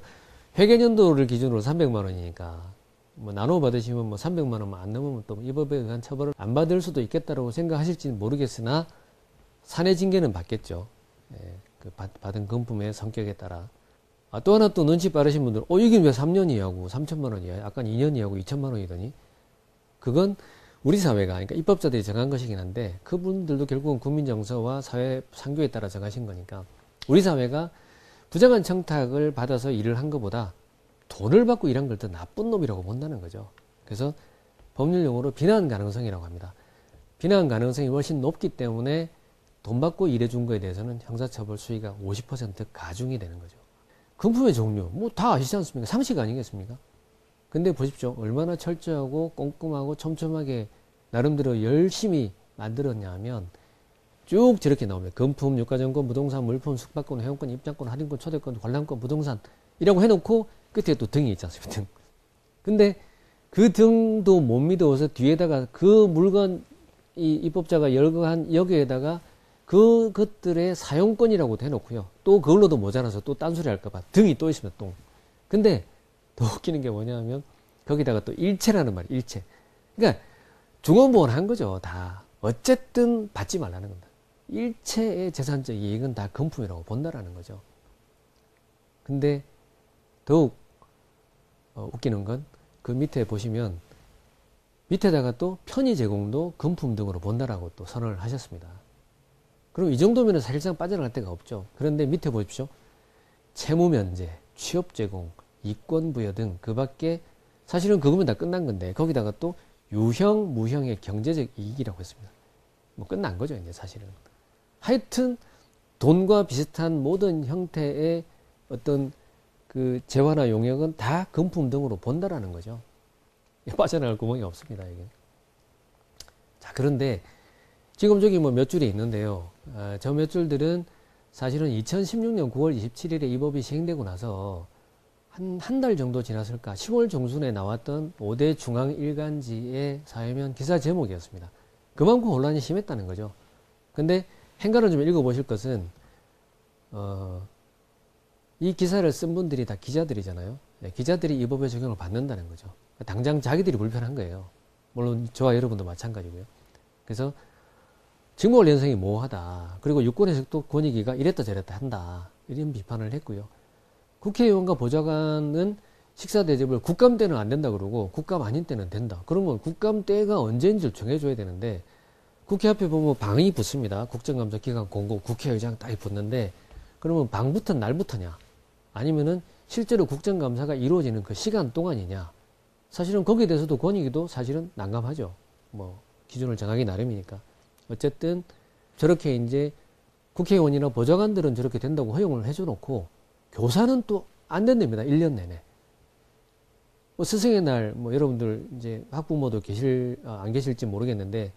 회계연도를 기준으로 300만 원이니까 뭐 나누어 받으시면 뭐 300만 원만 안 넘으면 또 이 법에 의한 처벌을 안 받을 수도 있겠다고 생각하실지는 모르겠으나 사내 징계는 받겠죠. 예, 그 받은 금품의 성격에 따라. 또 하나 또 눈치 빠르신 분들, 이게 왜 3년이 하고 3천만 원이야? 아까 2년이 하고 2천만 원이더니? 그건 우리 사회가, 그러니까 입법자들이 정한 것이긴 한데, 그분들도 결국은 국민정서와 사회 상규에 따라 정하신 거니까, 우리 사회가 부정한 청탁을 받아서 일을 한 것보다 돈을 받고 일한 걸 더 나쁜 놈이라고 본다는 거죠. 그래서 법률 용어로 비난 가능성이라고 합니다. 비난 가능성이 훨씬 높기 때문에 돈 받고 일해준 거에 대해서는 형사처벌 수위가 50% 가중이 되는 거죠. 금품의 종류, 뭐 다 아시지 않습니까? 상식 아니겠습니까? 근데 보십시오. 얼마나 철저하고 꼼꼼하고 촘촘하게 나름대로 열심히 만들었냐 하면 쭉 저렇게 나옵니다. 금품, 유가증권, 부동산, 물품, 숙박권, 회원권, 입장권, 할인권, 초대권, 관람권, 부동산 이라고 해놓고 끝에 또 등이 있지 않습니까? 등. 근데 그 등도 못 믿어서 뒤에다가 그 물건 이 입법자가 열거한 여기에다가 그것들의 사용권이라고 해놓고요. 또 그걸로도 모자라서 또 딴소리 할까봐 등이 또 있습니다. 또. 근데 더 웃기는 게 뭐냐면 거기다가 또 일체라는 말이 일체. 그러니까 중원보원한 거죠. 다. 어쨌든 받지 말라는 겁니다. 일체의 재산적 이익은 다 금품이라고 본다라는 거죠. 근데 더욱 웃기는 건 그 밑에 보시면 밑에다가 또 편의 제공도 금품 등으로 본다라고 또 선언을 하셨습니다. 그럼 이 정도면 사실상 빠져나갈 데가 없죠. 그런데 밑에 보십시오. 채무 면제, 취업 제공, 이권 부여 등 그 밖에 사실은 그거면 다 끝난 건데 거기다가 또 유형, 무형의 경제적 이익이라고 했습니다. 뭐 끝난 거죠, 이제 사실은. 하여튼 돈과 비슷한 모든 형태의 어떤 그 재화나 용역은 다 금품 등으로 본다라는 거죠. 빠져나갈 구멍이 없습니다, 이게. 자, 그런데 지금 저기 뭐 몇 줄이 있는데요. 저 몇 줄들은 사실은 2016년 9월 27일에 이 법이 시행되고 나서 한 달 정도 지났을까 10월 중순에 나왔던 5대 중앙 일간지의 사회면 기사 제목이었습니다. 그만큼 혼란이 심했다는 거죠. 근데 행간을 좀 읽어보실 것은 이 기사를 쓴 분들이 다 기자들이잖아요. 네, 기자들이 이 법의 적용을 받는다는 거죠. 당장 자기들이 불편한 거예요. 물론 저와 여러분도 마찬가지고요. 그래서 직무 관련성이 모호하다. 그리고 유권 해석도 권익위가 이랬다 저랬다 한다. 이런 비판을 했고요. 국회의원과 보좌관은 식사 대접을 국감 때는 안 된다 그러고 국감 아닌 때는 된다. 그러면 국감 때가 언제인지를 정해줘야 되는데 국회 앞에 보면 방이 붙습니다. 국정감사 기간 공고 국회의장 딱 붙는데 그러면 방부터 날부터냐 아니면은 실제로 국정감사가 이루어지는 그 시간 동안이냐 사실은 거기에 대해서도 권익위도 사실은 난감하죠. 뭐 기준을 정하기 나름이니까. 어쨌든 저렇게 이제 국회의원이나 보좌관들은 저렇게 된다고 허용을 해줘놓고 교사는 또 안 된답니다. 1년 내내. 뭐 스승의 날, 뭐 여러분들 이제 학부모도 안 계실지 모르겠는데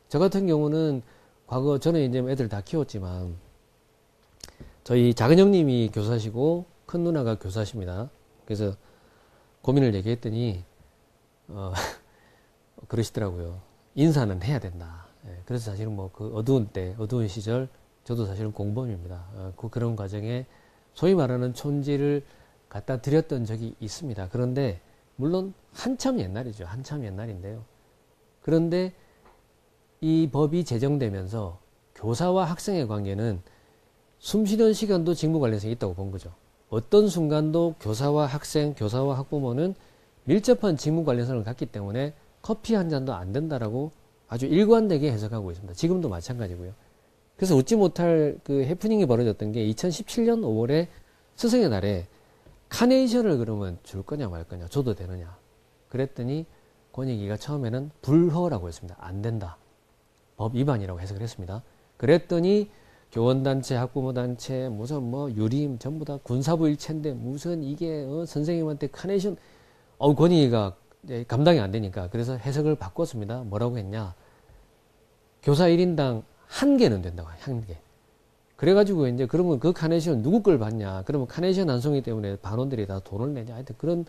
저 같은 경우는 과거 저는 이제 애들 다 키웠지만 저희 작은 형님이 교사시고 큰 누나가 교사십니다. 그래서 고민을 얘기했더니 그러시더라고요. 인사는 해야 된다. 그래서 사실은 뭐 그 어두운 시절 저도 사실은 공범입니다. 그런 과정에 소위 말하는 촌지를 갖다 드렸던 적이 있습니다. 그런데 물론 한참 옛날이죠. 한참 옛날인데요. 그런데 이 법이 제정되면서 교사와 학생의 관계는 숨쉬는 시간도 직무 관련성이 있다고 본 거죠. 어떤 순간도 교사와 학생, 교사와 학부모는 밀접한 직무 관련성을 갖기 때문에 커피 한 잔도 안 된다라고 아주 일관되게 해석하고 있습니다. 지금도 마찬가지고요. 그래서 웃지 못할 그 해프닝이 벌어졌던 게 2017년 5월에 스승의 날에 카네이션을 그러면 줄 거냐 말 거냐 줘도 되느냐 그랬더니 권익위가 처음에는 불허라고 했습니다. 안 된다. 법 위반이라고 해석을 했습니다. 그랬더니 교원단체, 학부모단체, 무슨 뭐 유림 전부 다 군사부 일체인데 무슨 이게 선생님한테 카네이션 권익위가 감당이 안 되니까 그래서 해석을 바꿨습니다. 뭐라고 했냐? 교사 1인당 1개는 된다고. 1개. 그래가지고 이제 그러면 그 카네이션 누구 걸 받냐? 그러면 카네이션 한 송이 때문에 반원들이 다 돈을 내냐? 하여튼 그런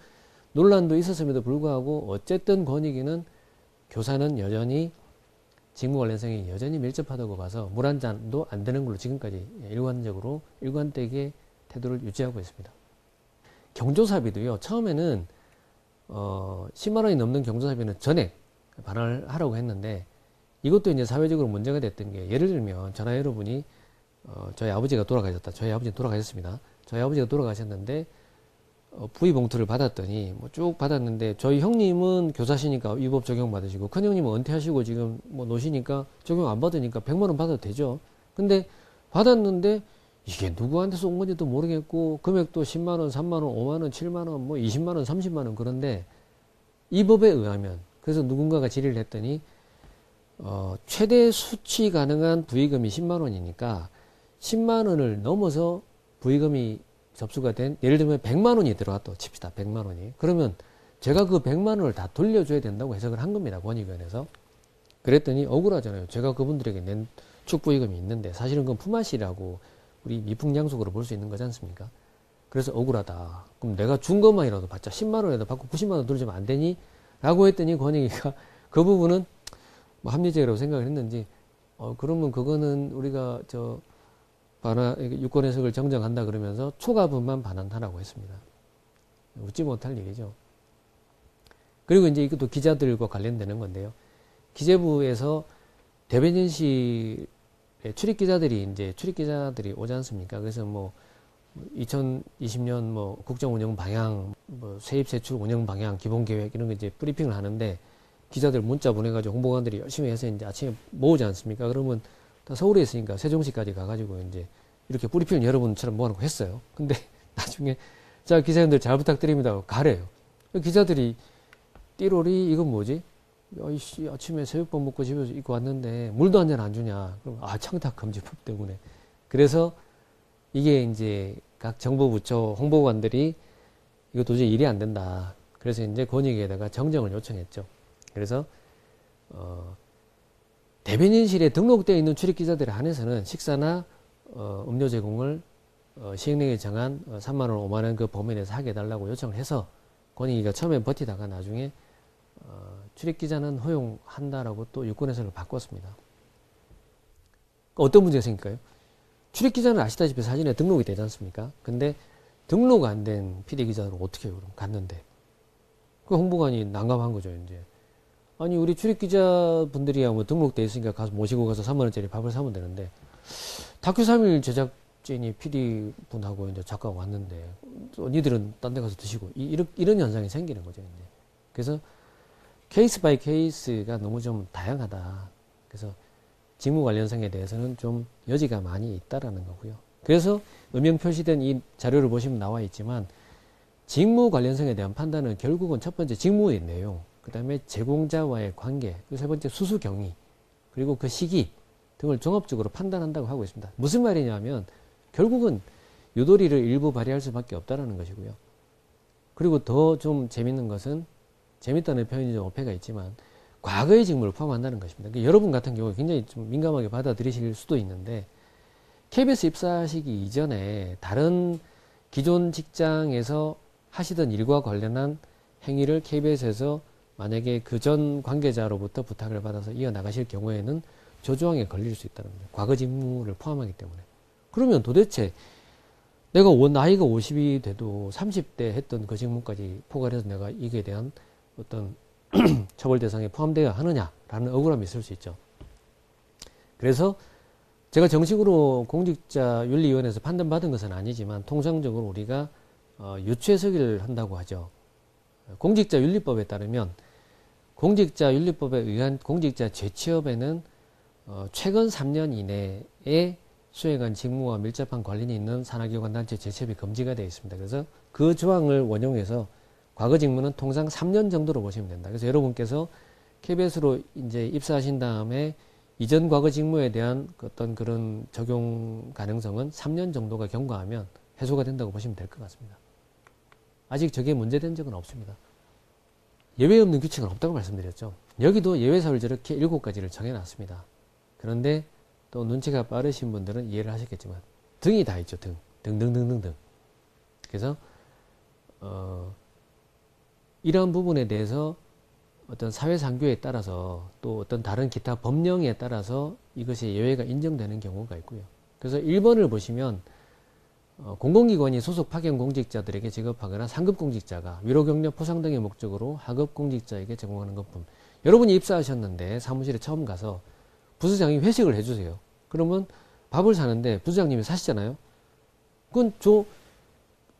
논란도 있었음에도 불구하고 어쨌든 권익위는 교사는 여전히 직무 관련성이 여전히 밀접하다고 봐서 물 한 잔도 안 되는 걸로 지금까지 일관되게 태도를 유지하고 있습니다. 경조사비도요. 처음에는 10만 원이 넘는 경조사비는 전액 반환을 하라고 했는데 이것도 이제 사회적으로 문제가 됐던 게 예를 들면 전화 여러분이 저희 아버지가 돌아가셨다. 저희 아버지는 돌아가셨습니다. 저희 아버지가 돌아가셨는데 부의 봉투를 받았더니 뭐 쭉 받았는데 저희 형님은 교사시니까 위법 적용 받으시고 큰 형님은 은퇴하시고 지금 뭐 노시니까 적용 안 받으니까 100만 원 받아도 되죠. 근데 받았는데 이게 누구한테 쏜 건지도 모르겠고 금액도 10만 원, 3만 원, 5만 원, 7만 원, 뭐 20만 원, 30만 원 그런데 이 법에 의하면 그래서 누군가가 질의를 했더니 최대 수취 가능한 부의금이 10만 원이니까 10만 원을 넘어서 부의금이 접수가 된 예를 들면 100만 원이 들어왔다 칩시다. 100만 원이. 그러면 제가 그 100만 원을 다 돌려줘야 된다고 해석을 한 겁니다. 권익위원회에서. 그랬더니 억울하잖아요. 제가 그분들에게 낸 축부의금이 있는데 사실은 그건 품앗이라고 우리 미풍양속으로 볼 수 있는 거지 않습니까? 그래서 억울하다. 그럼 내가 준 것만이라도 받자. 10만 원에도 받고 90만 원 돌려주면 안 되니? 라고 했더니 권익위가 그 부분은 뭐 합리적이라고 생각을 했는지 그러면 그거는 우리가 유권 해석을 정정한다 그러면서 초과분만 반환하라고 했습니다. 웃지 못할 일이죠. 그리고 이제 이것도 기자들과 관련되는 건데요. 기재부에서 대변인실에 출입기자들이 오지 않습니까? 그래서 뭐 2020년 뭐 국정 운영 방향, 뭐 세입 세출 운영 방향, 기본 계획 이런 거 이제 브리핑을 하는데 기자들 문자 보내가지고 홍보관들이 열심히 해서 이제 아침에 모으지 않습니까? 그러면 다 서울에 있으니까 세종시까지 가가지고 이제 이렇게 브리핑을 여러분처럼 모아놓고 했어요. 근데 나중에 자 기자님들 잘 부탁드립니다 하고 가래요. 기자들이 띠로리 이건 뭐지? 아이씨 아침에 새벽밥 먹고 집에서 입고 왔는데 물도 한 잔 안 주냐? 그럼 청탁금지법 때문에. 그래서 이게 이제 각 정부 부처 홍보관들이 이거 도저히 일이 안 된다. 그래서 이제 권익위에다가 정정을 요청했죠. 그래서 대변인실에 등록되어 있는 출입기자들에 한해서는 식사나 음료 제공을 시행령에 정한 3만 원, 5만 원 그 범위 내에서 하게 해달라고 요청을 해서 권익위가 처음에 버티다가 나중에 출입기자는 허용한다라고 또 유권 해석을 바꿨습니다. 어떤 문제가 생길까요? 출입기자는 아시다시피 사진에 등록이 되지 않습니까? 근데 등록 안 된 PD기자를 어떻게 해요? 그럼 갔는데 그 홍보관이 난감한 거죠. 이제 아니 우리 출입기자분들이야 뭐 등록돼 있으니까 가서 모시고 가서 3만 원짜리 밥을 사면 되는데 다큐 3일 제작진이 PD분하고 이제 작가가 왔는데 니들은 딴 데 가서 드시고 이런 현상이 생기는 거죠. 이제. 그래서 케이스 바이 케이스가 너무 좀 다양하다. 그래서 직무 관련성에 대해서는 좀 여지가 많이 있다라는 거고요. 그래서 음영 표시된 이 자료를 보시면 나와 있지만 직무 관련성에 대한 판단은 결국은 첫 번째 직무의 내용, 그 다음에 제공자와의 관계, 그 세 번째 수수 경위, 그리고 그 시기 등을 종합적으로 판단한다고 하고 있습니다. 무슨 말이냐면 결국은 유도리를 일부 발휘할 수밖에 없다라는 것이고요. 그리고 더 좀 재밌는 것은 재밌다는 표현이 좀 어폐가 있지만 과거의 직무를 포함한다는 것입니다. 그러니까 여러분 같은 경우에 굉장히 좀 민감하게 받아들이실 수도 있는데 KBS 입사하시기 이전에 다른 기존 직장에서 하시던 일과 관련한 행위를 KBS에서 만약에 그 전 관계자로부터 부탁을 받아서 이어나가실 경우에는 저조항에 걸릴 수 있다는 거예요. 과거 직무를 포함하기 때문에. 그러면 도대체 내가 나이가 50이 돼도 30대 했던 그 직무까지 포괄해서 내가 이게 대한 어떤 처벌 대상에 포함되어야 하느냐라는 억울함이 있을 수 있죠. 그래서 제가 정식으로 공직자윤리위원회에서 판단받은 것은 아니지만 통상적으로 우리가 유추해석을 한다고 하죠. 공직자윤리법에 따르면 공직자윤리법에 의한 공직자 재취업에는 최근 3년 이내에 수행한 직무와 밀접한 관련이 있는 산하기관 단체 재취업이 금지가 되어 있습니다. 그래서 그 조항을 원용해서 과거 직무는 통상 3년 정도로 보시면 된다. 그래서 여러분께서 KBS로 이제 입사하신 다음에 이전 과거 직무에 대한 어떤 그런 적용 가능성은 3년 정도가 경과하면 해소가 된다고 보시면 될 것 같습니다. 아직 저게 문제된 적은 없습니다. 예외 없는 규칙은 없다고 말씀드렸죠. 여기도 예외사유를 저렇게 7가지를 정해놨습니다. 그런데 또 눈치가 빠르신 분들은 이해를 하셨겠지만 등이 다 있죠. 등등등등등. 그래서 이러한 부분에 대해서 어떤 사회상규에 따라서 또 어떤 다른 기타 법령에 따라서 이것이 예외가 인정되는 경우가 있고요. 그래서 1번을 보시면 공공기관이 소속 파견 공직자들에게 지급하거나 상급 공직자가 위로 격려 포상 등의 목적으로 하급 공직자에게 제공하는 것품. 여러분이 입사하셨는데 사무실에 처음 가서 부서장이 회식을 해주세요. 그러면 밥을 사는데 부서장님이 사시잖아요. 그건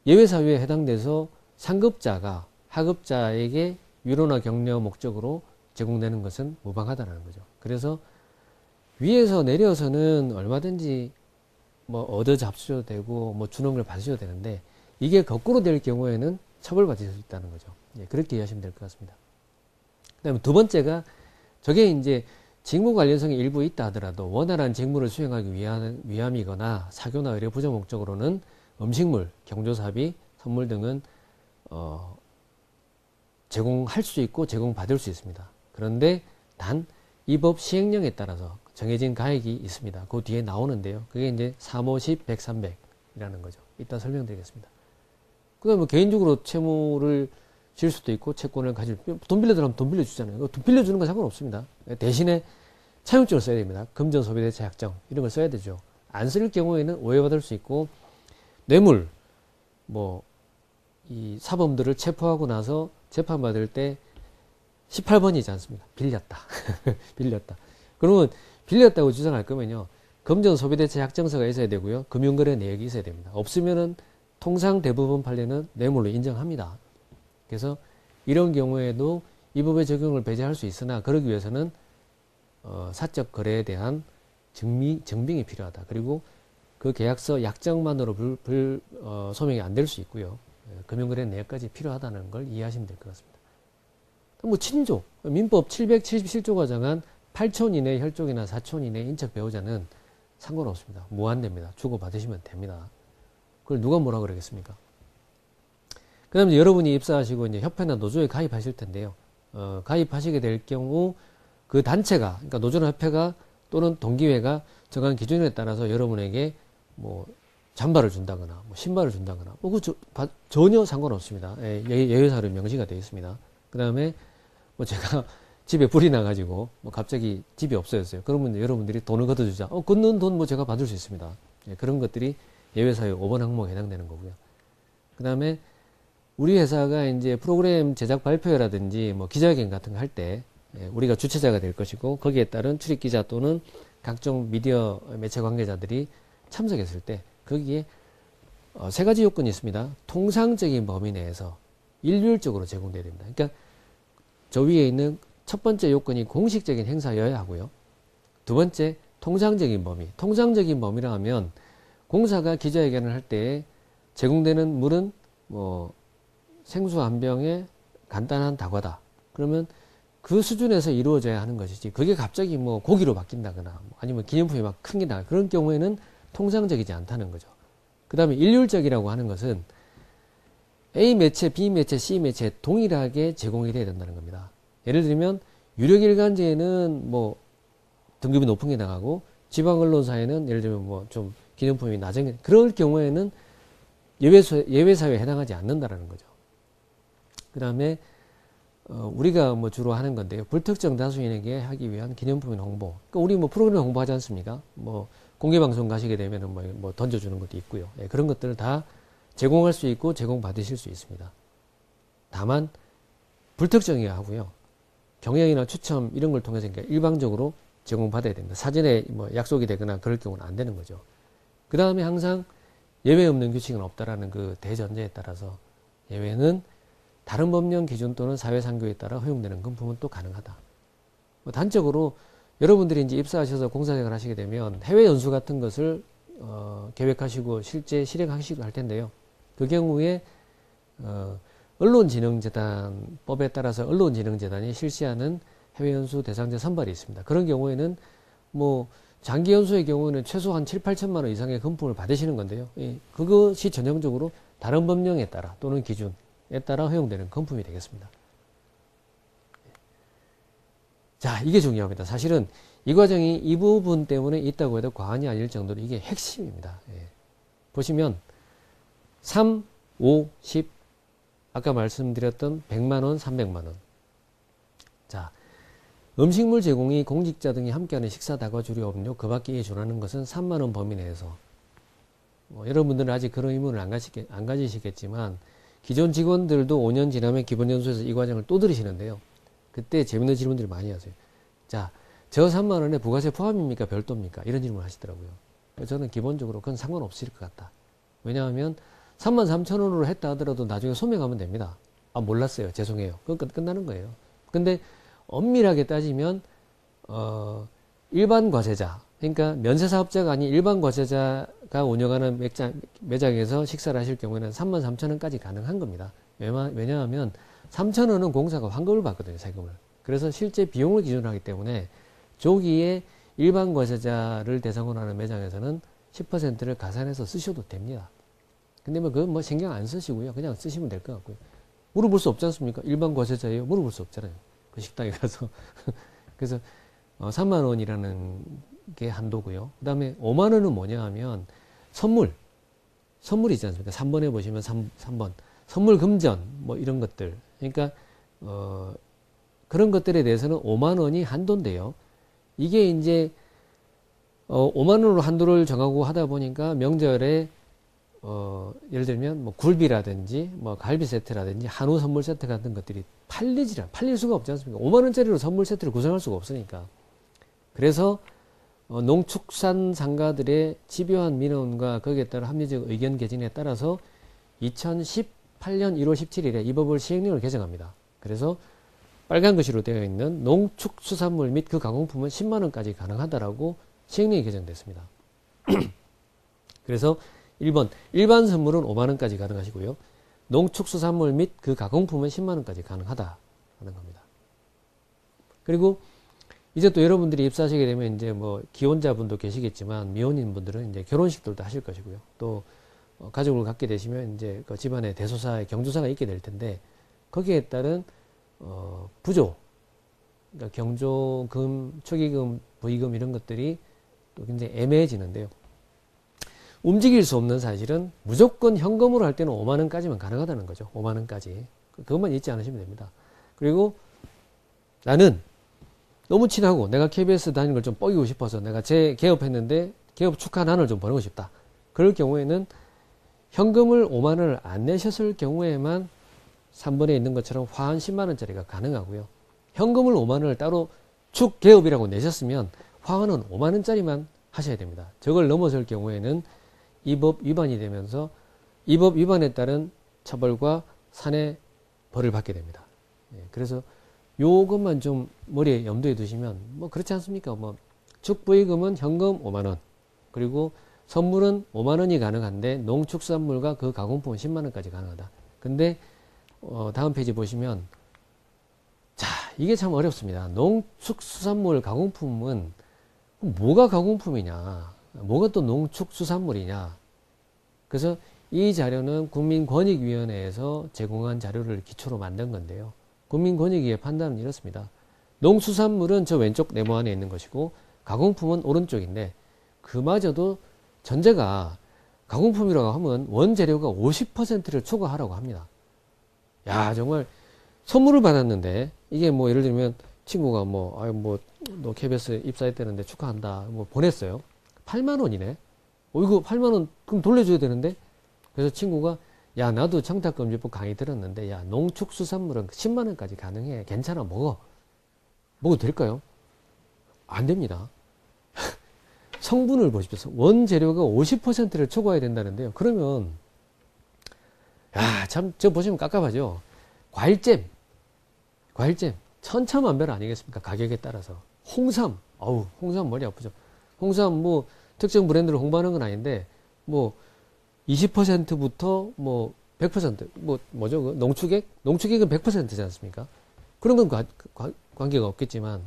예외사유에 해당돼서 상급자가 하급자에게 위로나 격려 목적으로 제공되는 것은 무방하다는 거죠. 그래서 위에서 내려서는 얼마든지 뭐 얻어 잡수셔도 되고 뭐 주는 걸 받으셔도 되는데 이게 거꾸로 될 경우에는 처벌받을 수 있다는 거죠. 예, 그렇게 이해하시면 될 것 같습니다. 그 다음에 두 번째가 저게 이제 직무 관련성이 일부 있다 하더라도 원활한 직무를 수행하기 위함이거나 사교나 의료 부정 목적으로는 음식물, 경조사비, 선물 등은 제공할 수 있고 제공받을 수 있습니다. 그런데 단 이 법 시행령에 따라서 정해진 가액이 있습니다. 그 뒤에 나오는데요. 그게 이제 3, 5, 10, 100, 300이라는 거죠. 이따 설명드리겠습니다. 그 다음에 개인적으로 채무를 질 수도 있고 채권을 돈 빌려달라면 돈 빌려주잖아요. 돈 빌려주는 건 상관없습니다. 대신에 차용증을 써야 됩니다. 금전 소비대체 약정 이런 걸 써야 되죠. 안 쓸 경우에는 오해받을 수 있고 뇌물 이 사범들을 체포하고 나서 재판받을 때 18번이지 않습니까? 빌렸다. 빌렸다. 그러면 빌렸다고 주장할 거면요. 금전 소비대체 약정서가 있어야 되고요. 금융거래 내역이 있어야 됩니다. 없으면은 통상 대부분 판례는 뇌물로 인정합니다. 그래서 이런 경우에도 이 법의 적용을 배제할 수 있으나 그러기 위해서는 사적 거래에 대한 증빙이 필요하다. 그리고 그 계약서 약정만으로 소명이 안 될 수 있고요. 금융거래 내역까지 필요하다는 걸 이해하시면 될 것 같습니다. 친족, 민법 777조가 정한 8촌 이내 혈족이나 4촌 이내 인척 배우자는 상관없습니다. 무한대입니다. 주고받으시면 됩니다. 그걸 누가 뭐라 그러겠습니까? 그 다음에 여러분이 입사하시고 이제 협회나 노조에 가입하실 텐데요. 가입하시게 될 경우 그 단체가, 그러니까 노조나 협회가 또는 동기회가 정한 기준에 따라서 여러분에게 잠바를 준다거나 신발을 준다거나 전혀 상관없습니다. 예외사로 명시가 되어 있습니다. 그 다음에 제가 집에 불이 나가지고 갑자기 집이 없어졌어요. 그러면 여러분들이 돈을 걷어주자. 걷는 돈 제가 받을 수 있습니다. 그런 것들이 예외사유 5번 항목에 해당되는 거고요. 그 다음에 우리 회사가 이제 프로그램 제작 발표회라든지 기자회견 같은 거 할 때 우리가 주최자가 될 것이고 거기에 따른 출입기자 또는 각종 미디어 매체 관계자들이 참석했을 때 거기에 3가지 요건이 있습니다. 통상적인 범위 내에서 일률적으로 제공돼야 됩니다. 그러니까 저 위에 있는 첫 번째 요건이 공식적인 행사여야 하고요. 두 번째 통상적인 범위. 통상적인 범위라 하면 공사가 기자회견을 할 때 제공되는 물은 생수 한 병에 간단한 다과다. 그러면 그 수준에서 이루어져야 하는 것이지 그게 갑자기 고기로 바뀐다거나 아니면 기념품이 막 큰 게 나가 그런 경우에는 통상적이지 않다는 거죠. 그 다음에 일률적이라고 하는 것은 A 매체, B 매체, C 매체 동일하게 제공이 돼야 된다는 겁니다. 예를 들면 유력일간지에는 등급이 높은 게 나가고 지방 언론사에는 예를 들면 좀 기념품이 낮은 게 그럴 경우에는 예외사유에 해당하지 않는다라는 거죠. 그 다음에 우리가 주로 하는 건데요. 불특정 다수인에게 하기 위한 기념품인 홍보. 그러니까 우리 프로그램 홍보하지 않습니까? 공개방송 가시게 되면은 던져주는 것도 있고요. 그런 것들을 다 제공할 수 있고 제공받으실 수 있습니다. 다만 불특정이어야 하고요. 경영이나 추첨 이런 걸 통해서 일방적으로 제공받아야 됩니다. 사전에 약속이 되거나 그럴 경우는 안 되는 거죠. 그 다음에 항상 예외 없는 규칙은 없다라는 그 대전제에 따라서 예외는 다른 법령 기준 또는 사회상규에 따라 허용되는 금품은 또 가능하다. 단적으로 여러분들이 이제 입사하셔서 공사생활 하시게 되면 해외 연수 같은 것을 계획하시고 실제 실행하시고 할 텐데요. 그 경우에 언론진흥재단법에 따라서 언론진흥재단이 실시하는 해외 연수 대상자 선발이 있습니다. 그런 경우에는 뭐 장기 연수의 경우는 최소 한 7, 8천만 원 이상의 금품을 받으시는 건데요. 그것이 전형적으로 다른 법령에 따라 또는 기준에 따라 허용되는 금품이 되겠습니다. 자, 이게 중요합니다. 사실은 이 과정이 이 부분 때문에 있다고 해도 과언이 아닐 정도로 이게 핵심입니다. 보시면 3, 5, 10 아까 말씀드렸던 100만원, 300만원. 자, 음식물 제공이 공직자 등이 함께하는 식사 다과 주류 업료 그 밖에 준하는 것은 3만원 범위 내에서 여러분들은 아직 그런 의문을 안 가지시겠지만 기존 직원들도 5년 지나면 기본연수에서 이 과정을 또 들으시는데요. 그때 재밌는 질문들을 많이 하세요. 자, 저 3만원에 부가세 포함입니까? 별도입니까? 이런 질문을 하시더라고요. 저는 기본적으로 그건 상관없을 것 같다. 왜냐하면 33,000원으로 했다 하더라도 나중에 소명하면 됩니다. 아, 몰랐어요. 죄송해요. 그건 끝나는 거예요. 근데 엄밀하게 따지면 일반 과세자, 그러니까 면세사업자가 아닌 일반 과세자가 운영하는 매장에서 식사를 하실 경우에는 33,000원까지 가능한 겁니다. 왜냐하면 3,000원은 공사가 환급을 받거든요. 세금을. 그래서 실제 비용을 기준으로 하기 때문에 조기에 일반 과세자를 대상으로 하는 매장에서는 10%를 가산해서 쓰셔도 됩니다. 근데 뭐 그건 뭐 신경 안 쓰시고요. 그냥 쓰시면 될 것 같고요. 물어볼 수 없지 않습니까? 일반 과세자예요? 물어볼 수 없잖아요. 그 식당에 가서. 그래서 3만 원이라는 게 한도고요. 그 다음에 5만 원은 뭐냐 하면 선물 있지 않습니까? 3번에 보시면 3번 선물 금전 뭐 이런 것들. 그러니까 그런 것들에 대해서는 5만 원이 한도인데요. 이게 이제 5만 원으로 한도를 정하고 하다 보니까 명절에 예를 들면 뭐 굴비라든지 뭐 갈비 세트라든지 한우 선물 세트 같은 것들이 팔릴 수가 없지 않습니까? 5만 원짜리로 선물 세트를 구성할 수가 없으니까. 그래서 농축산 상가들의 집요한 민원과 거기에 따른 합리적 의견 개진에 따라서 2018년 1월 17일에 이 법을 시행령을 개정합니다. 그래서 빨간 글씨로 되어 있는 농축수산물 및 그 가공품은 10만 원까지 가능하다라고 시행령이 개정됐습니다. 그래서 1번 일반 선물은 5만 원까지 가능하시고요. 농축수산물 및 그 가공품은 10만 원까지 가능하다는 겁니다. 그리고 이제 또 여러분들이 입사하시게 되면 이제 뭐 기혼자분도 계시겠지만 미혼인 분들은 이제 결혼식들도 하실 것이고요. 또 가족을 갖게 되시면 이제 그 집안에 대소사의 경조사가 있게 될 텐데 거기에 따른 부조, 그러니까 경조금, 축의금, 부의금 이런 것들이 또 굉장히 애매해지는데요. 움직일 수 없는 사실은 무조건 현금으로 할 때는 5만 원까지만 가능하다는 거죠. 5만 원까지. 그것만 잊지 않으시면 됩니다. 그리고 나는 너무 친하고 내가 KBS 다니는 걸 좀 뻐기고 싶어서 내가 개업했는데 개업 축하난을 좀 보내고 싶다. 그럴 경우에는 현금을 5만 원을 안 내셨을 경우에만 3번에 있는 것처럼 화환 10만 원짜리가 가능하고요. 현금을 5만 원을 따로 축 개업이라고 내셨으면 화환은 5만 원짜리만 하셔야 됩니다. 저걸 넘어설 경우에는 이 법 위반이 되면서 이 법 위반에 따른 처벌과 산의 벌을 받게 됩니다. 그래서 요것만 좀 머리에 염두에 두시면 뭐 그렇지 않습니까? 뭐 축부의금은 현금 5만 원 그리고 선물은 5만 원이 가능한데 농축산물과 그 가공품은 10만 원까지 가능하다. 근데 다음 페이지 보시면 자 이게 참 어렵습니다. 농축수산물 가공품은 뭐가 가공품이냐 뭐가 또 농축수산물이냐. 그래서 이 자료는 국민권익위원회에서 제공한 자료를 기초로 만든 건데요. 국민권익위의 판단은 이렇습니다. 농수산물은 저 왼쪽 네모 안에 있는 것이고 가공품은 오른쪽인데 그마저도 전제가 가공품이라고 하면 원재료가 50%를 초과하라고 합니다. 야 정말 선물을 받았는데 이게 뭐 예를 들면 친구가 너 KBS 입사했다는데 축하한다 뭐 보냈어요. 8만 원이네. 이거 8만 원 그럼 돌려줘야 되는데 그래서 친구가 야 나도 청탁금지법 강의 들었는데 야 농축수산물은 10만 원까지 가능해. 괜찮아 먹어도 될까요? 안 됩니다. 성분을 보십시오. 원재료가 50%를 초과해야 된다는데요. 그러면 야 참 저 보시면 깝깝하죠. 과일잼 천차만별 아니겠습니까? 가격에 따라서 홍삼 홍삼 머리 아프죠. 홍삼 뭐 특정 브랜드를 홍보하는 건 아닌데 뭐 20%부터 뭐 100% 뭐죠? 농축액은 100%지 않습니까? 그런 건 관계가 없겠지만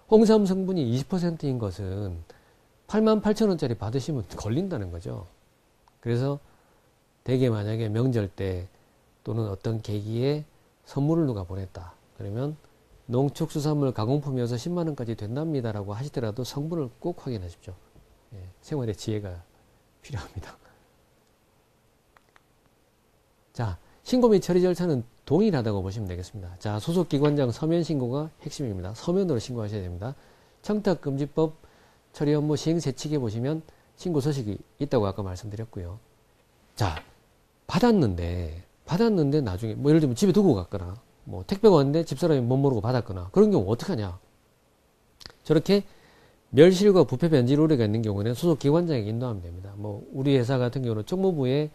홍삼 성분이 20%인 것은 88,000원짜리 받으시면 걸린다는 거죠. 그래서 대개 만약에 명절 때 또는 어떤 계기에 선물을 누가 보냈다. 그러면 농축수산물 가공품이어서 10만원까지 된답니다라고 하시더라도 성분을 꼭 확인하십시오. 예, 생활의 지혜가 필요합니다. 자, 신고 및 처리 절차는 동일하다고 보시면 되겠습니다. 자, 소속기관장 서면 신고가 핵심입니다. 서면으로 신고하셔야 됩니다. 청탁금지법 처리 업무 시행 세칙에 보시면 신고 서식이 있다고 아까 말씀드렸고요. 자, 받았는데 나중에 뭐 예를 들면 집에 두고 갔거나 뭐 택배가 왔는데 집사람이 못 모르고 받았거나 그런 경우 어떡하냐. 저렇게 멸실과 부패 변질 우려가 있는 경우는 소속기관장에게 인도하면 됩니다. 뭐 우리 회사 같은 경우는 총무부에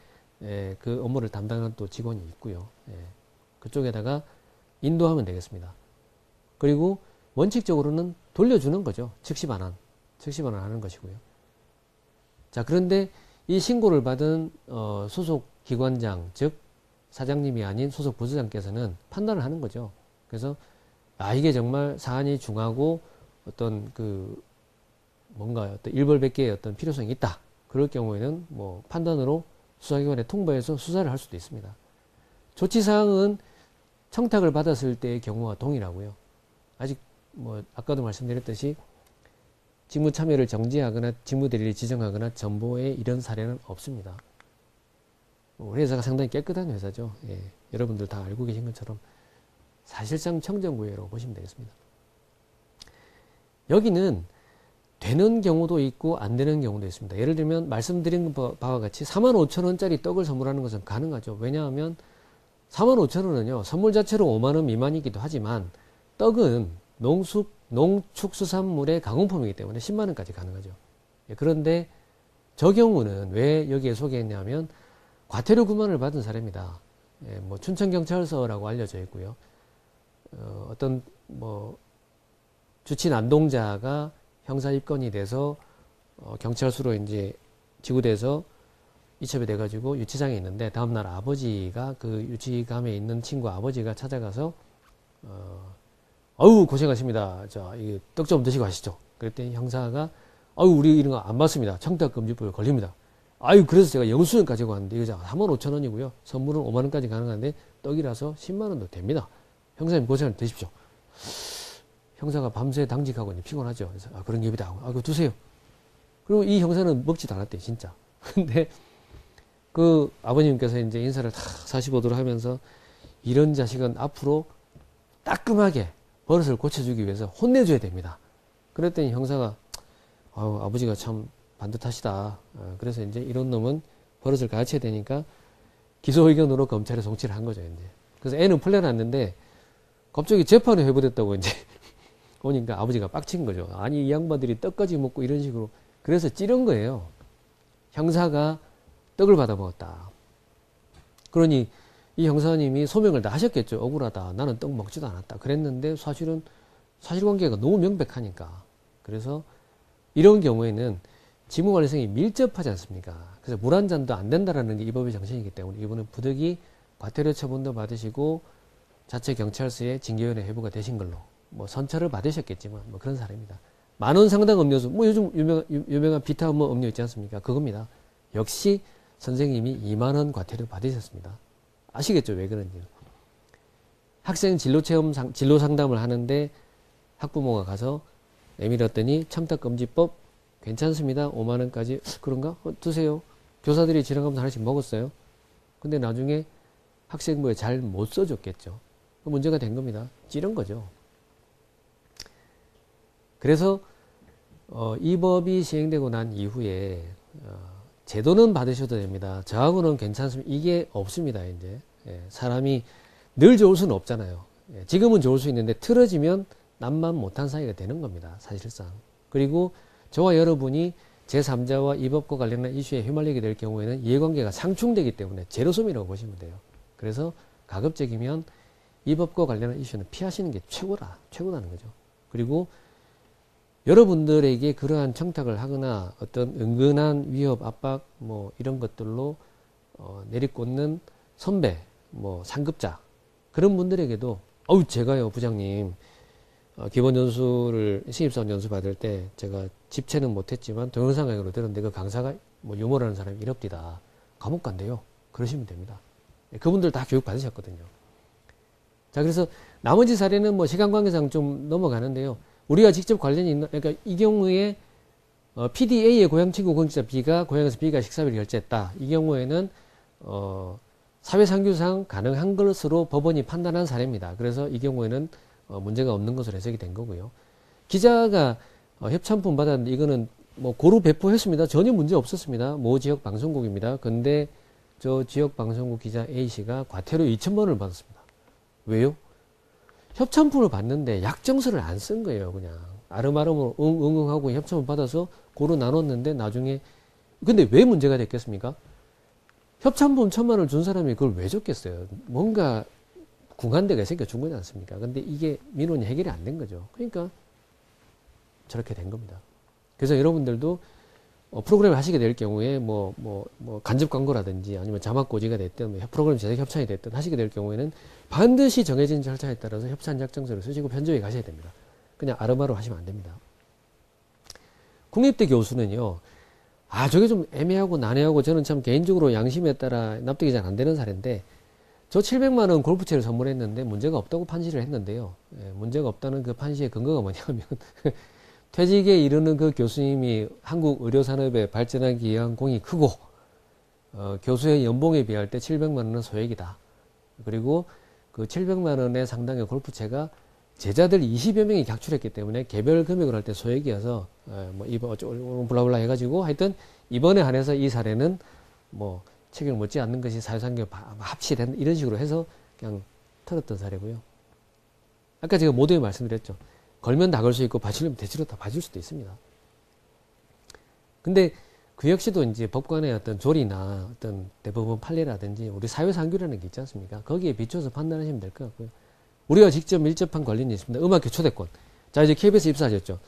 그 업무를 담당하는 또 직원이 있고요. 그쪽에다가 인도하면 되겠습니다. 그리고 원칙적으로는 돌려주는 거죠. 즉시 반환 하는 것이고요. 자, 그런데 이 신고를 받은 소속 기관장, 즉 사장님이 아닌 소속 부서장께서는 판단을 하는 거죠. 그래서 이게 정말 사안이 중하고 어떤 그 뭔가 어떤 일벌백계의 어떤 필요성이 있다. 그럴 경우에는 뭐 판단으로 수사기관에 통보해서 수사를 할 수도 있습니다. 조치사항은 청탁을 받았을 때의 경우와 동일하고요. 아직 뭐 아까도 말씀드렸듯이 직무 참여를 정지하거나 직무대리를 지정하거나 전보에 이런 사례는 없습니다. 우리 회사가 상당히 깨끗한 회사죠. 예, 여러분들 다 알고 계신 것처럼 사실상 청정구예로 보시면 되겠습니다. 여기는 되는 경우도 있고 안 되는 경우도 있습니다. 예를 들면 말씀드린 바와 같이 45,000원짜리 떡을 선물하는 것은 가능하죠. 왜냐하면 45,000원은요 선물 자체로 5만원 미만이기도 하지만 떡은 농축수산물의 가공품이기 때문에 10만원까지 가능하죠. 예, 그런데 저 경우는 왜 여기에 소개했냐면 과태료 9만원을 받은 사례입니다. 예, 뭐 춘천경찰서라고 알려져 있고요. 어떤 뭐 주치 남동자가 형사 입건이 돼서 경찰서로 이제 지구돼서 이첩이 돼가지고 유치장에 있는데 다음날 아버지가 그 유치감에 있는 친구 아버지가 찾아가서 아유 고생하십니다. 자, 이 떡 좀 드시고 가시죠. 그랬더니 형사가 아유 우리 이런 거 안 받습니다. 청탁금지법에 걸립니다. 아유 그래서 제가 영수증 가지고 왔는데 이거 45,000원이고요. 선물은 5만원까지 가능한데 떡이라서 10만원도 됩니다. 형사님 고생을 되십시오. 형사가 밤새 당직하고 피곤하죠. 그래서 그런 깁이다. 그거 드세요. 그리고 이 형사는 먹지도 않았대요, 진짜. 근데 그 아버님께서 이제 인사를 다 45도로 하면서 이런 자식은 앞으로 따끔하게 버릇을 고쳐주기 위해서 혼내줘야 됩니다. 그랬더니 형사가 아버지가 참 반듯하시다. 그래서 이제 이런 놈은 버릇을 가르쳐야 되니까 기소 의견으로 검찰에 송치를 한 거죠, 이제. 그래서 애는 풀려났는데 갑자기 재판이 회부됐다고 이제 오니까 아버지가 빡친 거죠. 아니 이 양반들이 떡까지 먹고 이런 식으로. 그래서 찌른 거예요. 형사가 떡을 받아 먹었다. 그러니 이 형사님이 소명을 다 하셨겠죠. 억울하다. 나는 떡 먹지도 않았다. 그랬는데 사실은 사실관계가 너무 명백하니까. 그래서 이런 경우에는 직무관리성이 밀접하지 않습니까? 그래서 물 한 잔도 안 된다라는 게 이 법의 정신이기 때문에 이분은 부득이 과태료 처분도 받으시고 자체 경찰서에 징계위원회 회부가 되신 걸로 뭐 선처를 받으셨겠지만 뭐 그런 사례입니다. 10,000원 상당 음료수 뭐 요즘 유명한 비타 뭐 음료 있지 않습니까? 그겁니다. 역시 선생님이 20,000원 과태료 받으셨습니다. 아시겠죠? 왜 그런지. 학생 진로 상담을 하는데 학부모가 가서 내밀었더니 청탁금지법 괜찮습니다. 5만원까지 그런가? 드세요. 교사들이 지나가면서 하나씩 먹었어요. 근데 나중에 학생부에 잘 못 써줬겠죠. 문제가 된 겁니다. 찌른 거죠. 그래서 이 법이 시행되고 난 이후에 제도는 받으셔도 됩니다. 저하고는 괜찮습니다. 이게 없습니다. 이제 사람이 늘 좋을 수는 없잖아요. 지금은 좋을 수 있는데 틀어지면 남만 못한 사이가 되는 겁니다. 사실상. 그리고 저와 여러분이 제3자와 이 법과 관련된 이슈에 휘말리게 될 경우에는 이해관계가 상충되기 때문에 제로섬이라고 보시면 돼요. 그래서 가급적이면 이 법과 관련된 이슈는 피하시는 게 최고다는 거죠. 그리고 여러분들에게 그러한 청탁을 하거나 어떤 은근한 위협, 압박 뭐 이런 것들로 내리꽂는 선배, 뭐 상급자 그런 분들에게도 제가요 부장님 기본 연수를 신입사원 연수 받을 때 제가 집체는 못했지만 동영상 강의로 들었는데 그 강사가 뭐 유머라는 사람이 이럽디다. 감옥 간대요. 그러시면 됩니다. 그분들 다 교육 받으셨거든요. 자, 그래서 나머지 사례는 뭐 시간 관계상 좀 넘어가는데요. 우리가 직접 관련이 있는, 그러니까 이 경우에 PDA의 고향 친구 공직자 B가 고향에서 B가 식사비를 결제했다. 이 경우에는 사회상규상 가능한 것으로 법원이 판단한 사례입니다. 그래서 이 경우에는 문제가 없는 것으로 해석이 된 거고요. 기자가 협찬품 받았는데 이거는 뭐 고루 배포했습니다. 전혀 문제 없었습니다. 모 지역 방송국입니다. 근데 저 지역 방송국 기자 A씨가 과태료 2천만 원을 받았습니다. 왜요? 협찬품을 받는데 약정서를 안 쓴 거예요. 그냥 아름아름으로 응응하고 협찬을 받아서 고루 나눴는데 나중에 근데 왜 문제가 됐겠습니까? 협찬품 1,000만 원을 준 사람이 그걸 왜 줬겠어요? 뭔가 궁한데가 생겨 준 거지 않습니까? 근데 이게 민원이 해결이 안 된 거죠. 그러니까 저렇게 된 겁니다. 그래서 여러분들도 프로그램을 하시게 될 경우에 뭐 간접 광고라든지 아니면 자막 고지가 됐든 프로그램 제작 협찬이 됐든 하시게 될 경우에는 반드시 정해진 절차에 따라서 협찬 약정서를 쓰시고 편집에 가셔야 됩니다. 그냥 아름아름 하시면 안 됩니다. 국립대 교수는요. 저게 좀 애매하고 난해하고 저는 참 개인적으로 양심에 따라 납득이 잘 안 되는 사례인데 저 700만 원 골프채를 선물했는데 문제가 없다고 판시를 했는데요. 문제가 없다는 그 판시의 근거가 뭐냐면 퇴직에 이르는 그 교수님이 한국 의료산업에 발전하기 위한 공이 크고 교수의 연봉에 비할 때 700만 원은 소액이다. 그리고 그 700만 원의 상당의 골프채가 제자들 20여 명이 객출했기 때문에 개별 금액을 할 때 소액이어서 뭐 이번 어쩌고 블라블라 해가지고 하여튼 이번에 한해서 이 사례는 뭐 책임을 묻지 않는 것이 사회상규 합치된 이런 식으로 해서 그냥 털었던 사례고요. 아까 제가 모두에 말씀드렸죠. 걸면 다 걸 수 있고 바치려면 대치로 다 봐줄 수도 있습니다. 근데 그 역시도 이제 법관의 어떤 조리나 어떤 대법원 판례라든지 우리 사회상규라는 게 있지 않습니까? 거기에 비춰서 판단하시면 될 것 같고요. 우리가 직접 밀접한 관련이 있습니다. 음악회 초대권. 자, 이제 KBS 입사하셨죠.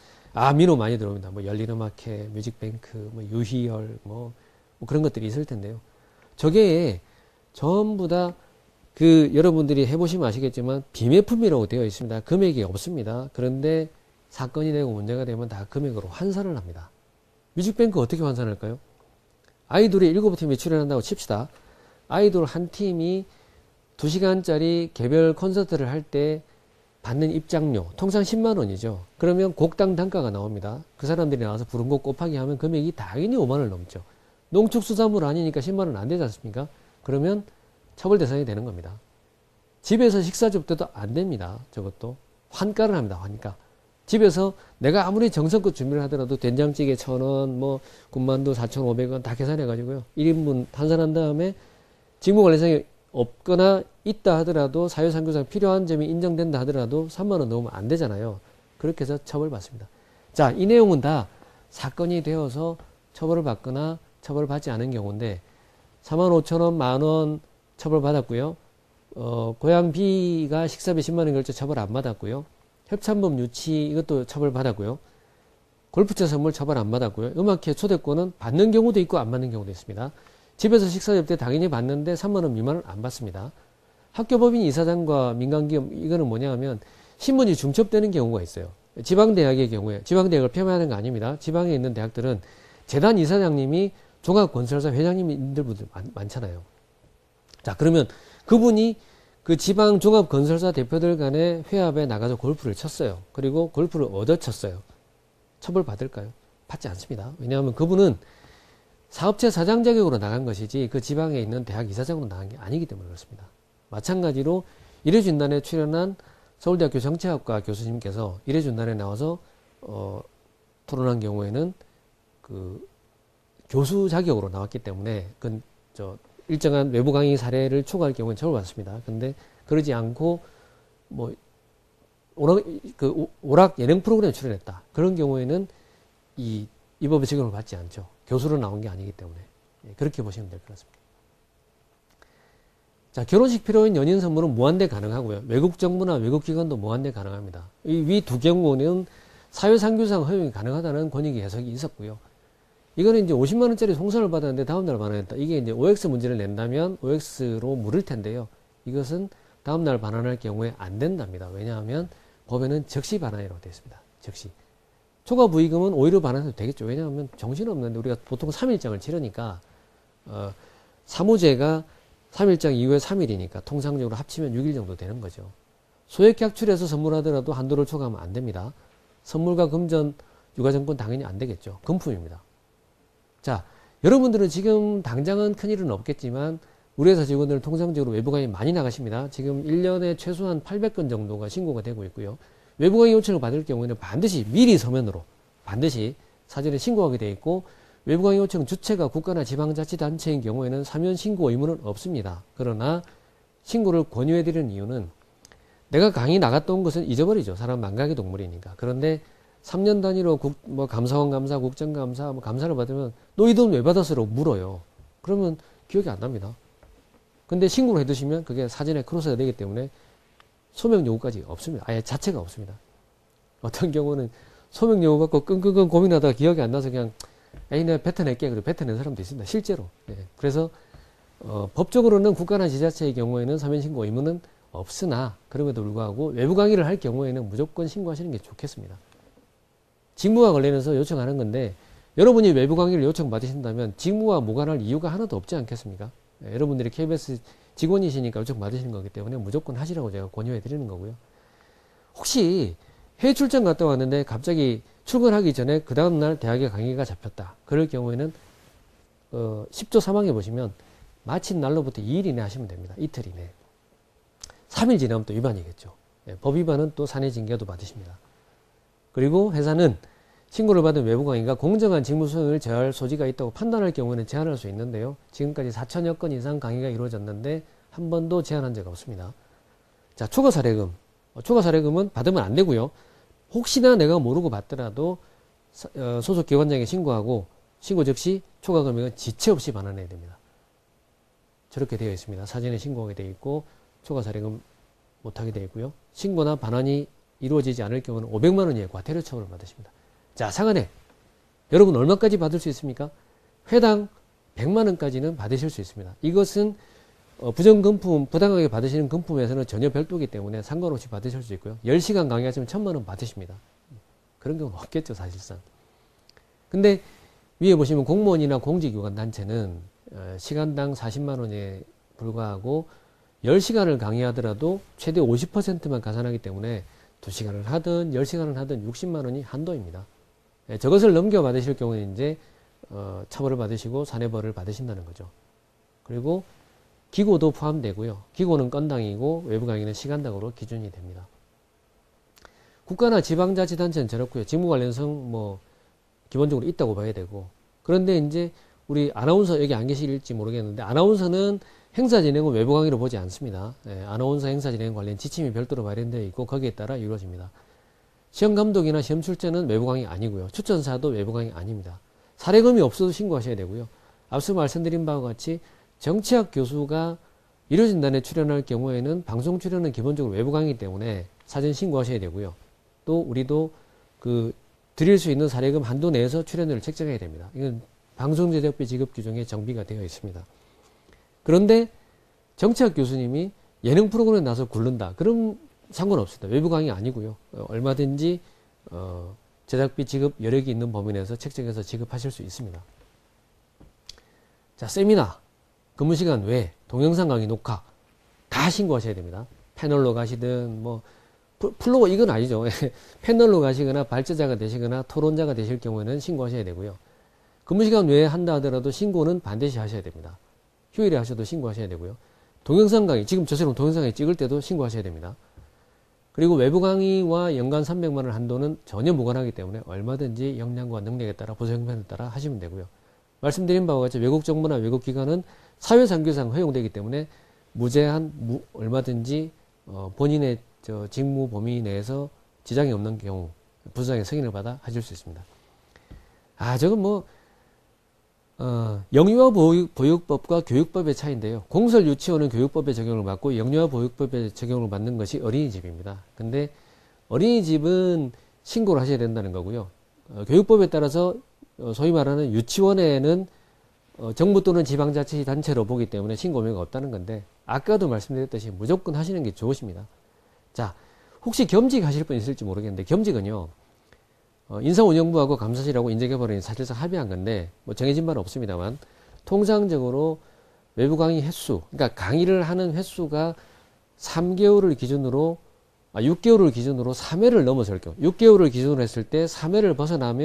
민원 많이 들어옵니다. 뭐 열린음악회, 뮤직뱅크, 뭐 유희열, 뭐 그런 것들이 있을 텐데요. 저게 전부 다 여러분들이 해보시면 아시겠지만 비매품이라고 되어 있습니다. 금액이 없습니다. 그런데 사건이 되고 문제가 되면 다 금액으로 환산을 합니다. 뮤직뱅크 어떻게 환산할까요? 아이돌이 7팀이 출연한다고 칩시다. 아이돌 한 팀이 2시간짜리 개별 콘서트를 할 때 받는 입장료 통상 10만 원이죠. 그러면 곡당 단가가 나옵니다. 그 사람들이 나와서 부른 곡 곱하기 하면 금액이 당연히 5만 원을 넘죠. 농축수산물 아니니까 10만 원 안 되지 않습니까? 그러면 처벌 대상이 되는 겁니다. 집에서 식사 접대도 안 됩니다. 저것도 환가를 합니다. 환가. 집에서 내가 아무리 정성껏 준비를 하더라도 된장찌개 1,000원, 뭐 군만두 4,500원 다 계산해 가지고요. 1인분 환산한 다음에 직무관리상이 없거나 있다 하더라도 사회상규상 필요한 점이 인정된다 하더라도 3만 원 넘으면 안 되잖아요. 그렇게 해서 처벌받습니다. 자, 이 내용은 다 사건이 되어서 처벌을 받거나 처벌받지 않은 경우인데 45,000원, 만원 처벌받았고요. 고향 B가 식사비 10만 원 결제 처벌 안 받았고요. 협찬범 유치 이것도 처벌받았고요. 골프채 선물 처벌 안 받았고요. 음악회 초대권은 받는 경우도 있고 안 받는 경우도 있습니다. 집에서 식사 접대 당연히 받는데 3만 원 미만은 안 받습니다. 학교법인 이사장과 민간기업 이거는 뭐냐 하면 신분이 중첩되는 경우가 있어요. 지방대학의 경우에 지방대학을 폄하하는 거 아닙니다. 지방에 있는 대학들은 재단 이사장님이 종합건설사 회장님들 분들 많잖아요. 자, 그러면 그분이 그 지방 종합건설사 대표들 간의 회합에 나가서 골프를 쳤어요. 그리고 골프를 얻어쳤어요. 처벌받을까요? 받지 않습니다. 왜냐하면 그분은 사업체 사장 자격으로 나간 것이지 그 지방에 있는 대학 이사장으로 나간 게 아니기 때문에 그렇습니다. 마찬가지로 일회준단에 출연한 서울대학교 정치학과 교수님께서 일회준단에 나와서 토론한 경우에는 그 교수 자격으로 나왔기 때문에 그건 일정한 외부 강의 사례를 초과할 경우는 처벌받습니다. 근데 그러지 않고 뭐 오락 예능 프로그램에 출연했다. 그런 경우에는 이 법의 적용을 받지 않죠. 교수로 나온 게 아니기 때문에. 그렇게 보시면 될 것 같습니다. 자, 결혼식 필요인 연인 선물은 무한대 가능하고요. 외국 정부나 외국 기관도 무한대 가능합니다. 이 위 두 경우는 사회상규상 허용이 가능하다는 권익위 해석이 있었고요. 이거는 이제 50만 원짜리 송선을 받았는데 다음날 반환했다. 이게 이제 OX 문제를 낸다면 OX로 물을 텐데요. 이것은 다음날 반환할 경우에 안 된답니다. 왜냐하면 법에는 적시 반환이라고 되어 있습니다. 적시. 초과 부의금은 오히려 반환해도 되겠죠. 왜냐하면 정신없는데 우리가 보통 3일장을 치르니까 사무제가 3일장 이후에 3일이니까 통상적으로 합치면 6일 정도 되는 거죠. 소액 약출해서 선물하더라도 한도를 초과하면 안 됩니다. 선물과 금전, 유가증권 당연히 안 되겠죠. 금품입니다. 자, 여러분들은 지금 당장은 큰일은 없겠지만 우리 회사 직원들 통상적으로 외부 강의 많이 나가십니다. 지금 1년에 최소한 800건 정도가 신고가 되고 있고요. 외부 강의 요청을 받을 경우에는 반드시 미리 서면으로 반드시 사전에 신고하게 되어 있고 외부 강의 요청 주체가 국가나 지방자치단체인 경우에는 사면 신고 의무는 없습니다. 그러나 신고를 권유해드리는 이유는 내가 강의 나갔다 온 것은 잊어버리죠. 사람 망각의 동물이니까. 그런데 3년 단위로 감사원 감사, 국정감사, 감사를 받으면 너 이 돈 왜 받았어라고 물어요. 그러면 기억이 안 납니다. 근데 신고를 해두시면 그게 사전에 크로스가 되기 때문에 소명 요구까지 없습니다. 아예 자체가 없습니다. 어떤 경우는 소명 요구 받고 끙끙끙 고민하다가 기억이 안 나서 그냥 에이 내가 뱉어낼게. 그리고 뱉어낸 사람도 있습니다. 실제로. 예. 그래서 법적으로는 국가나 지자체의 경우에는 사면 신고 의무는 없으나 그럼에도 불구하고 외부 강의를 할 경우에는 무조건 신고하시는 게 좋겠습니다. 직무와 관련해서 요청하는 건데 여러분이 외부 강의를 요청받으신다면 직무와 무관할 이유가 하나도 없지 않겠습니까? 예, 여러분들이 KBS 직원이시니까 요청받으시는 거기 때문에 무조건 하시라고 제가 권유해 드리는 거고요. 혹시 해외 출장 갔다 왔는데 갑자기 출근하기 전에 그 다음날 대학에 강의가 잡혔다. 그럴 경우에는 10조 3항에 보시면 마친 날로부터 2일 이내 하시면 됩니다. 이틀 이내. 3일 지나면 또 위반이겠죠. 예, 법 위반은 또 사내 징계도 받으십니다. 그리고 회사는 신고를 받은 외부 강의가 공정한 직무 수행을 제어할 소지가 있다고 판단할 경우에는 제한할 수 있는데요. 지금까지 4천여 건 이상 강의가 이루어졌는데 한 번도 제한한 적 없습니다. 자, 초과 사례금. 초과 사례금은 받으면 안 되고요. 혹시나 내가 모르고 받더라도 소속 기관장에 신고하고 신고 즉시 초과 금액은 지체 없이 반환해야 됩니다. 저렇게 되어 있습니다. 사전에 신고하게 되어 있고 초과 사례금 못하게 되어 있고요. 신고나 반환이 이루어지지 않을 경우는 500만 원 이하의 과태료 처벌을 받으십니다. 자, 상한액. 여러분 얼마까지 받을 수 있습니까? 회당 100만 원까지는 받으실 수 있습니다. 이것은 부정금품, 부당하게 받으시는 금품에서는 전혀 별도이기 때문에 상관없이 받으실 수 있고요. 10시간 강의하시면 1000만 원 받으십니다. 그런 경우는 없겠죠, 사실상. 근데 위에 보시면 공무원이나 공직기관 단체는 시간당 40만 원에 불과하고 10시간을 강의하더라도 최대 50%만 가산하기 때문에 2시간을 하든 10시간을 하든 60만 원이 한도입니다. 저것을 넘겨 받으실 경우에 이제 처벌을 받으시고 사내벌을 받으신다는 거죠. 그리고 기고도 포함되고요. 기고는 건당이고 외부 강의는 시간당으로 기준이 됩니다. 국가나 지방자치단체는 저렇고요. 직무관련성 기본적으로 있다고 봐야 되고, 그런데 이제 우리 아나운서 여기 안 계실지 모르겠는데 아나운서는 행사 진행은 외부 강의로 보지 않습니다. 아나운서 행사 진행 관련 지침이 별도로 마련되어 있고 거기에 따라 이루어집니다. 시험 감독이나 시험 출제는 외부 강의 아니고요. 추천사도 외부 강의 아닙니다. 사례금이 없어도 신고하셔야 되고요. 앞서 말씀드린 바와 같이 정치학 교수가 이루어진단에 출연할 경우에는 방송 출연은 기본적으로 외부 강의이기 때문에 사전 신고하셔야 되고요. 또 우리도 드릴 수 있는 사례금 한도 내에서 출연료를 책정해야 됩니다. 이건 방송제작비 지급 규정에 정비가 되어 있습니다. 그런데 정치학 교수님이 예능 프로그램에 나서 굴른다. 그럼 상관없습니다. 외부 강의 아니고요. 얼마든지 제작비 지급 여력이 있는 범위 내에서 책정해서 지급하실 수 있습니다. 자, 세미나, 근무시간 외, 동영상 강의 녹화 다 신고하셔야 됩니다. 패널로 가시든 플로어 이건 아니죠. 패널로 가시거나 발제자가 되시거나 토론자가 되실 경우에는 신고하셔야 되고요. 근무시간 외에 한다 하더라도 신고는 반드시 하셔야 됩니다. 휴일에 하셔도 신고하셔야 되고요. 동영상 강의, 지금 저처럼 동영상 강의 찍을 때도 신고하셔야 됩니다. 그리고 외부 강의와 연간 300만 원 한도는 전혀 무관하기 때문에 얼마든지 역량과 능력에 따라 부서 형편에 따라 하시면 되고요. 말씀드린 바와 같이 외국 정부나 외국 기관은 사회상규상 허용되기 때문에 무제한 얼마든지 본인의 직무 범위 내에서 지장이 없는 경우 부서장의 승인을 받아 하실 수 있습니다. 저건 영유아 보육법과 교육법의 차이인데요. 공설 유치원은 교육법의 적용을 받고 영유아 보육법의 적용을 받는 것이 어린이집입니다. 근데 어린이집은 신고를 하셔야 된다는 거고요. 교육법에 따라서 소위 말하는 유치원에는 정부 또는 지방자치단체로 보기 때문에 신고 의무가 없다는 건데 아까도 말씀드렸듯이 무조건 하시는 게 좋으십니다. 자, 혹시 겸직 하실 분 있을지 모르겠는데, 겸직은요, 인사운영부하고 감사실하고 인재개발원이 사실상 합의한 건데, 뭐 정해진 바는 없습니다만, 통상적으로 외부 강의 횟수, 그러니까 강의를 하는 횟수가 3개월을 기준으로, 6개월을 기준으로 3회를 넘어설 경우, 6개월을 기준으로 했을 때 3회를 벗어나면